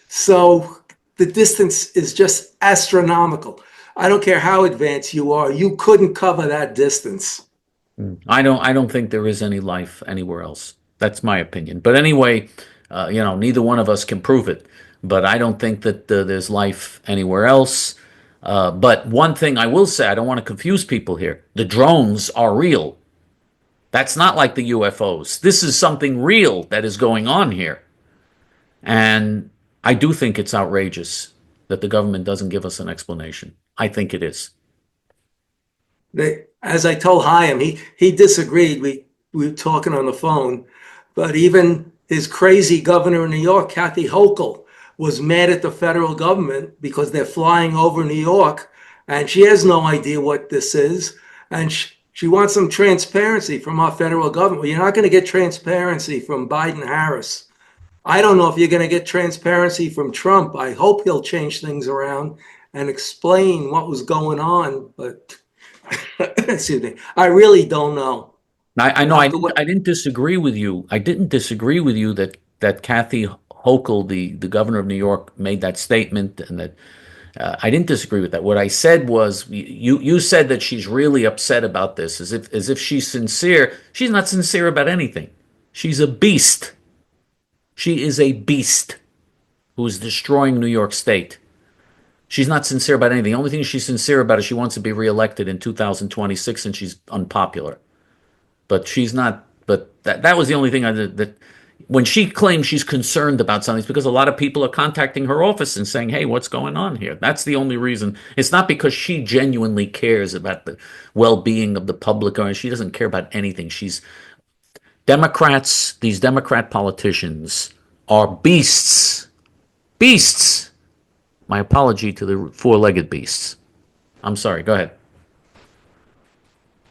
So the distance is just astronomical. I don't care how advanced you are, you couldn't cover that distance.
I don't think there is any life anywhere else. That's my opinion. But anyway, neither one of us can prove it. But I don't think that there's life anywhere else. But one thing I will say, I don't want to confuse people here. The drones are real. That's not like the UFOs. This is something real that is going on here. And I do think it's outrageous that the government doesn't give us an explanation. I think it is.
As I told Chaim, he disagreed. We were talking on the phone, but even his crazy governor in New York, Kathy Hochul, was mad at the federal government because they're flying over New York, and she has no idea what this is, and she wants some transparency from our federal government. Well, you're not going to get transparency from Biden-Harris. I don't know if you're going to get transparency from Trump. I hope he'll change things around and explain what was going on, but excuse me, I really don't know.
I know I didn't disagree with you. I didn't disagree with you that Kathy Hochul, the governor of New York, made that statement, and that I didn't disagree with that. What I said was, you said that she's really upset about this, as if she's sincere. She's not sincere about anything. She's a beast. She is a beast who is destroying New York State. She's not sincere about anything. The only thing she's sincere about is she wants to be reelected in 2026, and she's unpopular. But she's not. But that was the only thing that when she claims she's concerned about something, it's because a lot of people are contacting her office and saying, "Hey, what's going on here?" That's the only reason. It's not because she genuinely cares about the well-being of the public, or she doesn't care about anything. She's Democrats. These Democrat politicians are beasts. Beasts. My apology to the four-legged beasts. I'm sorry. Go ahead.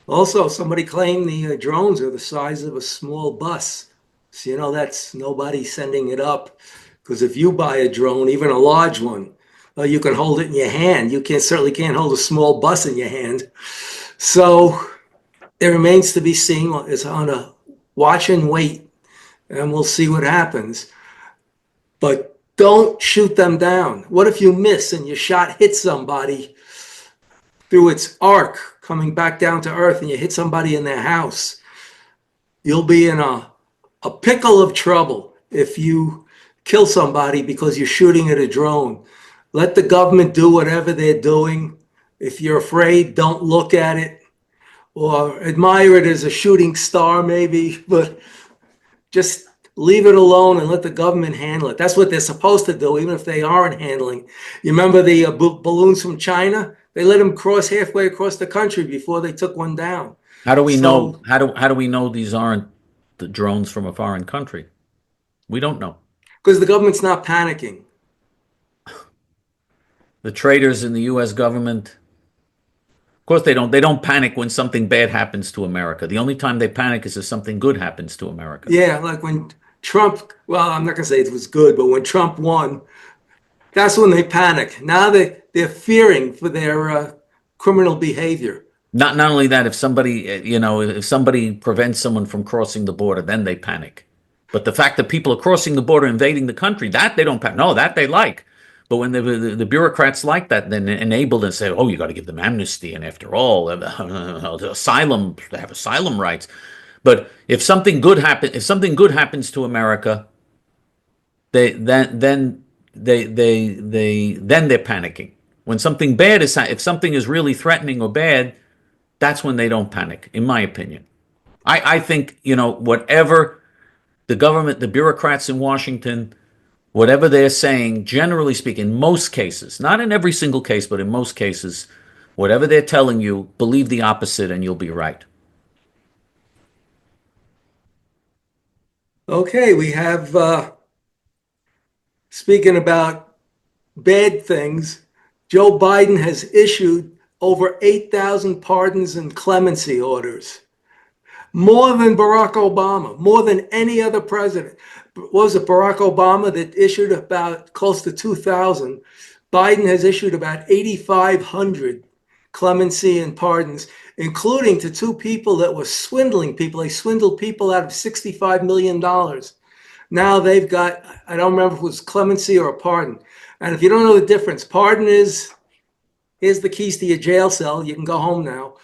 Also, somebody claimed the drones are the size of a small bus. So, that's nobody sending it up. Because if you buy a drone, even a large one, you can hold it in your hand. You certainly can't hold a small bus in your hand. So it remains to be seen. It's on a watch and wait, and we'll see what happens. But don't shoot them down. What if you miss and your shot hits somebody through its arc coming back down to earth and you hit somebody in their house? You'll be in a pickle of trouble if you kill somebody because you're shooting at a drone. Let the government do whatever they're doing. If you're afraid, don't look at it or admire it as a shooting star maybe, but just leave it alone and let the government handle it. That's what they're supposed to do, even if they aren't handling. You remember the balloons from China? They let them cross halfway across the country before they took one down.
How do we know? How do we know these aren't the drones from a foreign country? We don't know.
Because the government's not panicking.
The traitors in the U.S. government, of course, they don't panic when something bad happens to America. The only time they panic is if something good happens to America.
Yeah, like when Trump. Well, I'm not gonna say it was good, but when Trump won, that's when they panic. Now they're fearing for their criminal behavior.
Not only that, if somebody prevents someone from crossing the border, then they panic. But the fact that people are crossing the border, invading the country, that they don't panic. No, that they like. But when the bureaucrats like that, then enable and say, "Oh, you got to give them amnesty," and after all, asylum, they have asylum rights. But if something good happens to America, then they're panicking. When something bad if something is really threatening or bad, that's when they don't panic, in my opinion. I think, whatever the government, the bureaucrats in Washington, whatever they're saying, generally speaking, in most cases, not in every single case, but in most cases, whatever they're telling you, believe the opposite and you'll be right.
Okay, we have, speaking about bad things, Joe Biden has issued over 8,000 pardons and clemency orders. More than Barack Obama, more than any other president. What was it, Barack Obama that issued about close to 2,000? Biden has issued about 8,500 clemency and pardons, including to two people that were swindling people. They swindled people out of $65 million. Now they've got, I don't remember if it was clemency or a pardon. And if you don't know the difference, pardon is, here's the keys to your jail cell, you can go home now.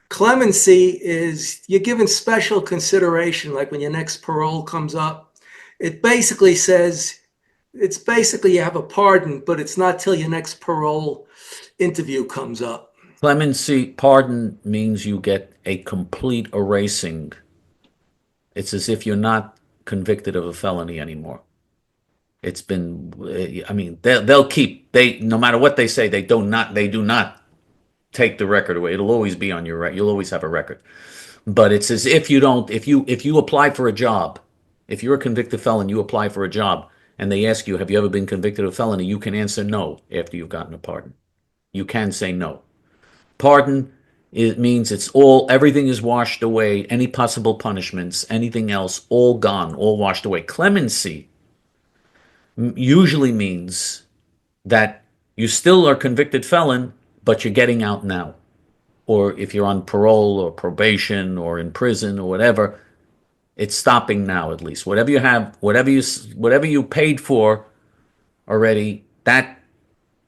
Clemency is you're given special consideration, like when your next parole comes up. It basically says, you have a pardon, but it's not till your next parole interview comes up.
Clemency, pardon means you get a complete erasing. It's as if you're not convicted of a felony anymore. It's been, no matter what they say, they do not take the record away. It'll always be on your record. You'll always have a record. But it's as if if you apply for a job, if you're a convicted felon, you apply for a job and they ask you, have you ever been convicted of a felony? You can answer no after you've gotten a pardon. You can say no. Pardon, it means everything is washed away, any possible punishments, anything else, all gone, all washed away. Clemency usually means that you still are a convicted felon, but you're getting out now. Or if you're on parole or probation or in prison or whatever, it's stopping now at least. Whatever you have, whatever you paid for already, that's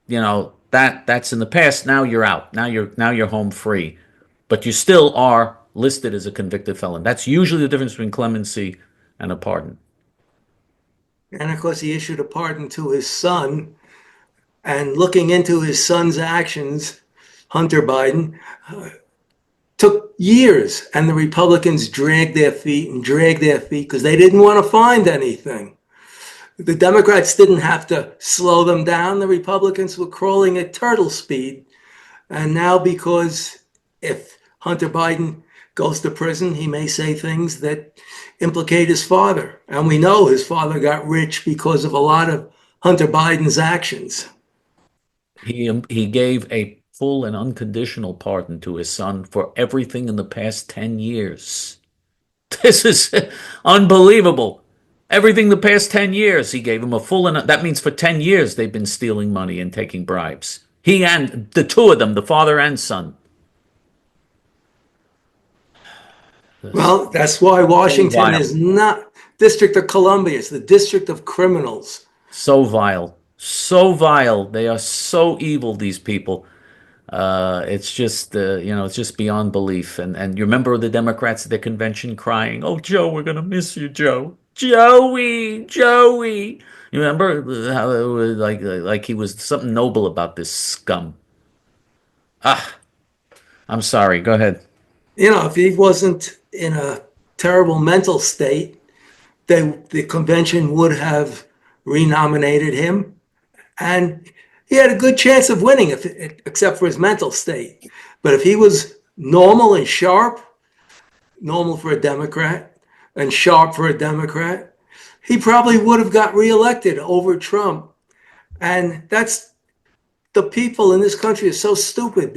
in the past. Now you're out. Now you're home free. But you still are listed as a convicted felon. That's usually the difference between clemency and a pardon.
And of course, he issued a pardon to his son. And looking into his son's actions, Hunter Biden, took years. And the Republicans dragged their feet and dragged their feet because they didn't want to find anything. The Democrats didn't have to slow them down. The Republicans were crawling at turtle speed. And now, because if Hunter Biden goes to prison, he may say things that implicate his father. And we know his father got rich because of a lot of Hunter Biden's actions.
He gave a full and unconditional pardon to his son for everything in the past 10 years. This is unbelievable. Everything the past 10 years, he gave him a full, and that means for 10 years they've been stealing money and taking bribes. He and the two of them, the father and son.
Well, that's why Washington is not District of Columbia. It's the District of Criminals.
So vile. So vile. They are so evil, these people. It's just, it's just beyond belief. And you remember the Democrats at the convention crying, "Oh, Joe, we're going to miss you, Joe. Joey, Joey." You remember how it was like he was something noble about this scum. Ah, I'm sorry. Go ahead.
If he wasn't in a terrible mental state, the convention would have renominated him. And he had a good chance of winning, except for his mental state. But if he was normal and sharp, normal for a Democrat, and sharp for a Democrat, he probably would have got reelected over Trump. And that's the people in this country are so stupid.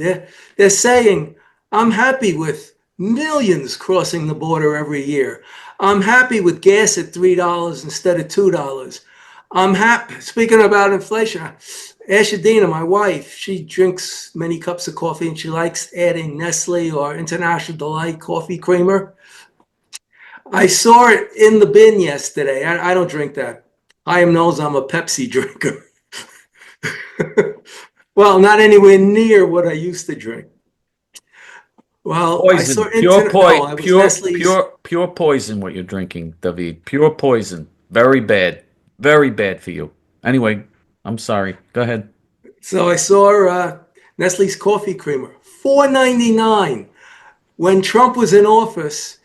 They're saying, "I'm happy with millions crossing the border every year. I'm happy with gas at $3 instead of $2. I'm happy." Speaking about inflation, Ashadina, my wife, she drinks many cups of coffee and she likes adding Nestle or International Delight coffee creamer. I saw it in the bin yesterday. I don't drink that. Hayam knows I'm a Pepsi drinker. Well, not anywhere near what I used to drink. Well,
Poison,
I saw
pure poison. What you're drinking, David, pure poison. Very bad for you. Anyway, I'm sorry. Go ahead.
So I saw Nestle's coffee creamer, $4.99. When Trump was in office,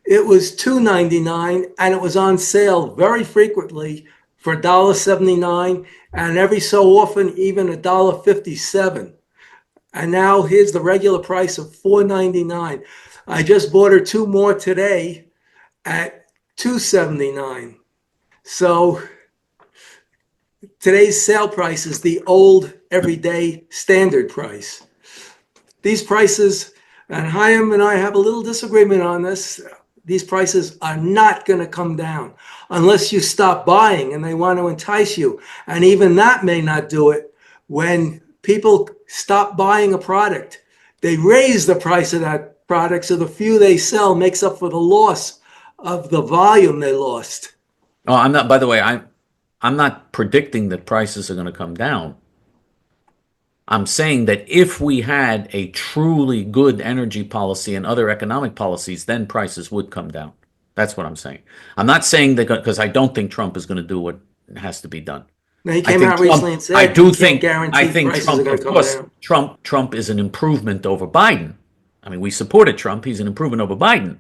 it was $2.99, and it was on sale very frequently for $1.79, and every so often even $1.57. And now here's the regular price of $4.99. I just bought her two more today at $2.79. So today's sale price is the old everyday standard price. These prices, and Chaim and I have a little disagreement on this, these prices are not going to come down unless you stop buying and they want to entice you. And even that may not do it. When people stop buying a product, they raise the price of that product so the few they sell makes up for the loss of the volume they lost.
Oh, I'm not, by the way, I'm not predicting that prices are going to come down. I'm saying that if we had a truly good energy policy and other economic policies, then prices would come down. That's what I'm saying. I'm not saying that because I don't think Trump is going to do what has to be done.
Now, he came out recently and said
I do think
prices are going to come down.
Trump is an improvement over Biden. I mean, we supported Trump. He's an improvement over Biden,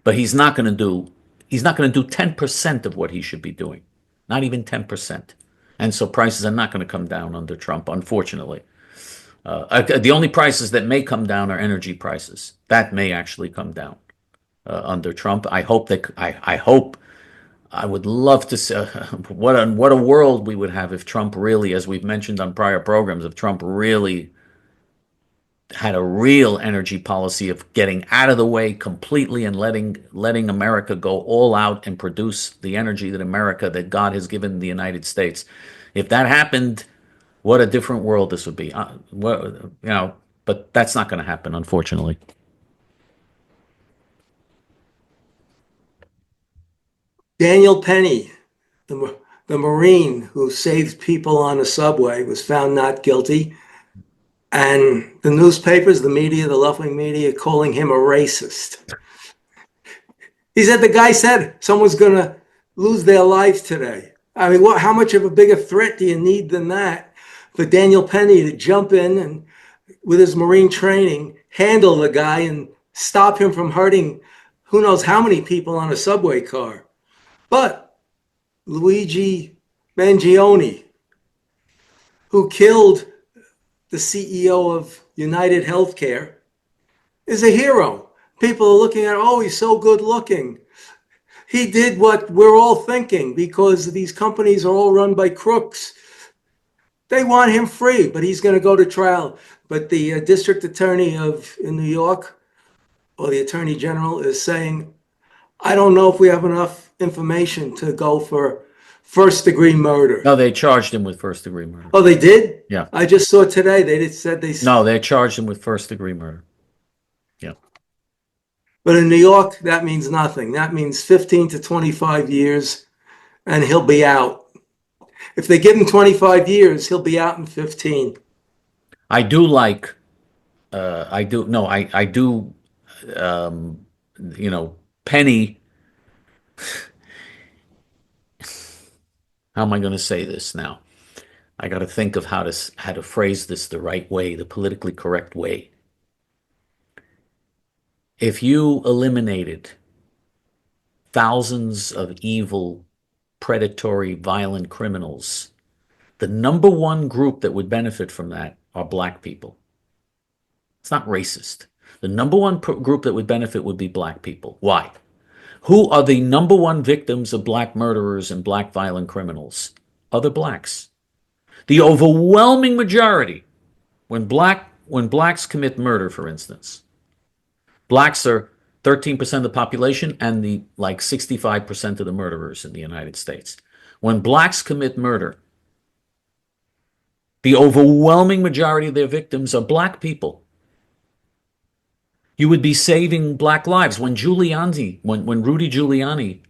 but he's not going to do 10% of what he should be doing. Not even 10%. And so prices are not going to come down under Trump, unfortunately. The only prices that may come down are energy prices. That may actually come down under Trump. I hope I would love to see what a world we would have if Trump really, as we've mentioned on prior programs, if Trump really had a real energy policy of getting out of the way completely and letting America go all out and produce the energy that God has given the United States. If that happened, what a different world this would be. But that's not going to happen, unfortunately.
Daniel Penny, the Marine who saved people on a subway, was found not guilty. And the newspapers, the media, the left-wing media, calling him a racist. The guy said someone's going to lose their life today. I mean, how much of a bigger threat do you need than that for Daniel Penny to jump in and, with his Marine training, handle the guy and stop him from hurting who knows how many people on a subway car? But Luigi Mangione, who killed the CEO of United Healthcare, is a hero. People are looking at, oh, he's so good looking. He did what we're all thinking, because these companies are all run by crooks. They want him free, but he's going to go to trial. But the district attorney in New York, or the attorney general, is saying, I don't know if we have enough information to go for first-degree murder.
No, they charged him with first-degree murder.
Oh, they did?
Yeah.
I just saw today
No, they charged him with first-degree murder. Yeah.
But in New York, that means nothing. That means 15 to 25 years, and he'll be out. If they give him 25 years, he'll be out in 15.
I do, Penny, how am I going to say this now? I got to think of how to phrase this the right way, the politically correct way. If you eliminated thousands of evil, predatory, violent criminals, the number one group that would benefit from that are black people. It's not racist. The number one group that would benefit would be black people. Why? Who are the number one victims of black murderers and black violent criminals? Other blacks. The overwhelming majority, when blacks commit murder, for instance, blacks are 13% of the population and 65% of the murderers in the United States. When blacks commit murder, the overwhelming majority of their victims are black people. You would be saving black lives. When Rudy Giuliani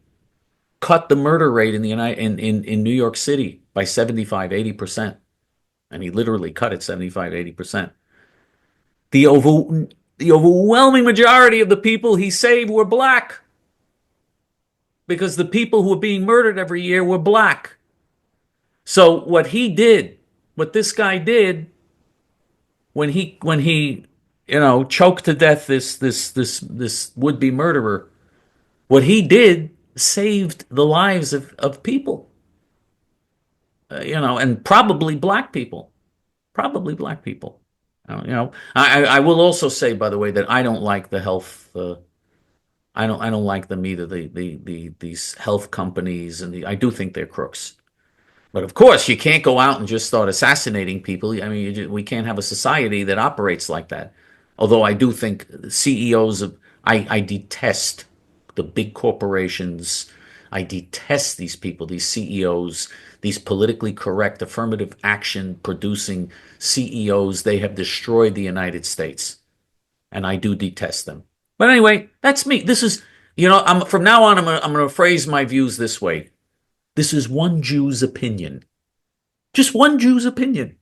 cut the murder rate in New York City by 75, 80%, and he literally cut it 75, 80%. The overwhelming majority of the people he saved were black, because the people who were being murdered every year were black. So what this guy did, when he choked to death this would-be murderer, what he did saved the lives of people, and probably black people. I will also say, by the way, that I don't like the health. I don't like them either. These health companies, and I do think they're crooks. But of course, you can't go out and just start assassinating people. I mean, we can't have a society that operates like that. Although I do think CEOs I detest the big corporations. I detest these people, these CEOs, these politically correct, affirmative action producing CEOs. They have destroyed the United States, and I do detest them. But anyway, that's me. This is, from now on, I'm going to phrase my views this way. This is one Jew's opinion. Just one Jew's opinion.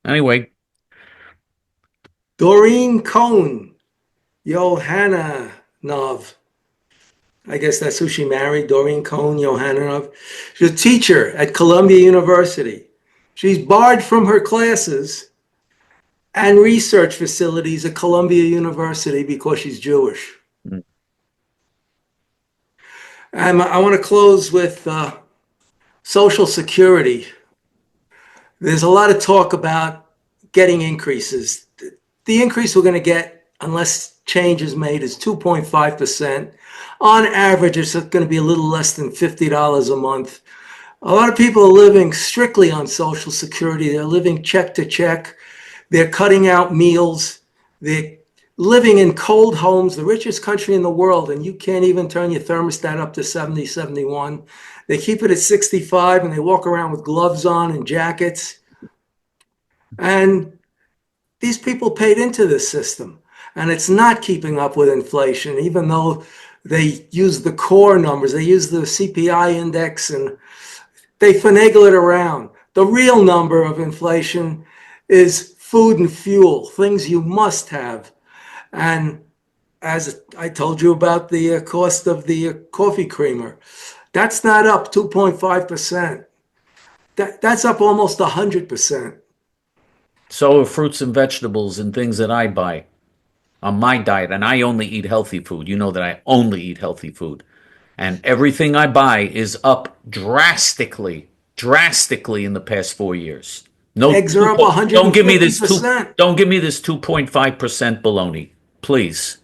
Anyway.
Doreen Cohn, Yohananov. I guess that's who she married, Doreen Cohn Yohananov. She's a teacher at Columbia University. She's barred from her classes and research facilities at Columbia University because she's Jewish. Mm. And I want to close with Social Security. There's a lot of talk about getting increases. The increase we're going to get, unless change is made, is 2.5%. On average, it's going to be a little less than $50 a month. A lot of people are living strictly on Social Security. They're living check to check. They're cutting out meals. They're living in cold homes, the richest country in the world, and you can't even turn your thermostat up to 70, 71. They keep it at 65, and they walk around with gloves on and jackets. And these people paid into this system, and it's not keeping up with inflation, even though they use the core numbers. They use the CPI index, and they finagle it around. The real number of inflation is food and fuel, things you must have. And as I told you about the cost of the coffee creamer, That's not up 2.5%. That's up almost 100%.
So are fruits and vegetables and things that I buy on my diet, and I only eat healthy food. You know that I only eat healthy food. And everything I buy is up drastically in the past 4 years. No,
Eggs are up
don't give me this
150%.
don't give me this 2.5% baloney, please.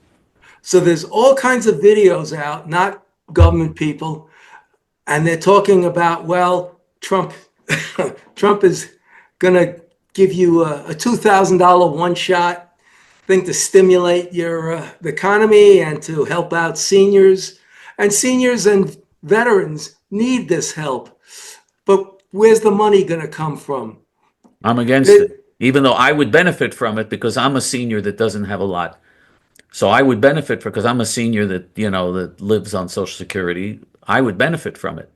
So there's all kinds of videos out, not government people, and they're talking about, well, Trump Trump is going to give you a $2,000 one-shot thing to stimulate your the economy and to help out seniors. And seniors and veterans need this help. But where's the money going to come from?
I'm against it, even though I would benefit from it because I'm a senior that doesn't have a lot. So I would benefit because I'm a senior that, that lives on Social Security. I would benefit from it.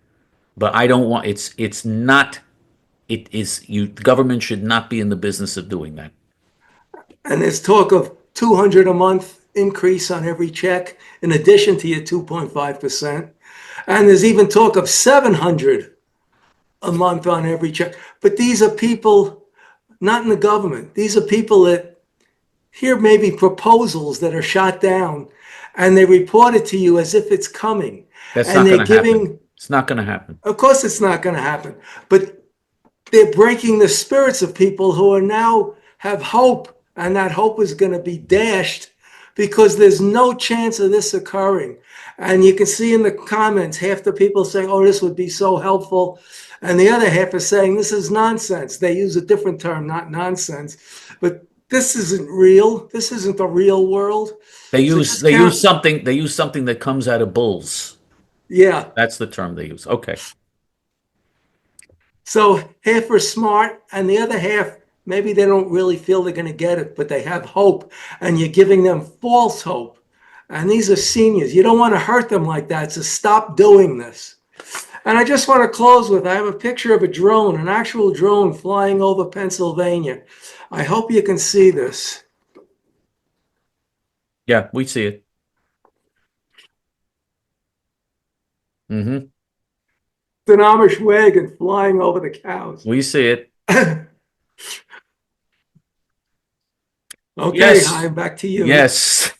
But I don't want it's not it is you the government should not be in the business of doing that.
And there's talk of 200 a month increase on every check in addition to your 2.5%. And there's even talk of 700 a month on every check. But these are people not in the government. These are people that hear maybe proposals that are shot down and they report it to you as if it's coming.
That's
and
not
they're
going to
giving
happen. It's not going to happen.
Of course it's not going to happen. But they're breaking the spirits of people who are now have hope, and that hope is going to be dashed because there's no chance of this occurring. And you can see in the comments, half the people saying, oh, this would be so helpful. And the other half are saying, this is nonsense. They use a different term, not nonsense. But this isn't real. This isn't the real world.
They use something that comes out of bulls.
Yeah.
That's the term they use. Okay.
So half are smart, and the other half, maybe they don't really feel they're going to get it, but they have hope, and you're giving them false hope. And these are seniors. You don't want to hurt them like that, so stop doing this. And I just want to close with, I have a picture of a drone, an actual drone flying over Pennsylvania. I hope you can see this.
Yeah, we see it. Mm-hmm.
It's an Amish wagon flying over the cows.
We see it.
Okay,
yes.
I'm back to you.
Yes.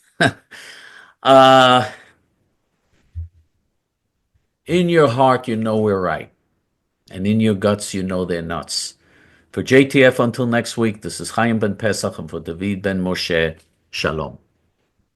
In your heart, you know we're right. And in your guts, you know they're nuts. For J.T.F. until next week, this is Chaim ben Pesach, and for David ben Moshe, Shalom.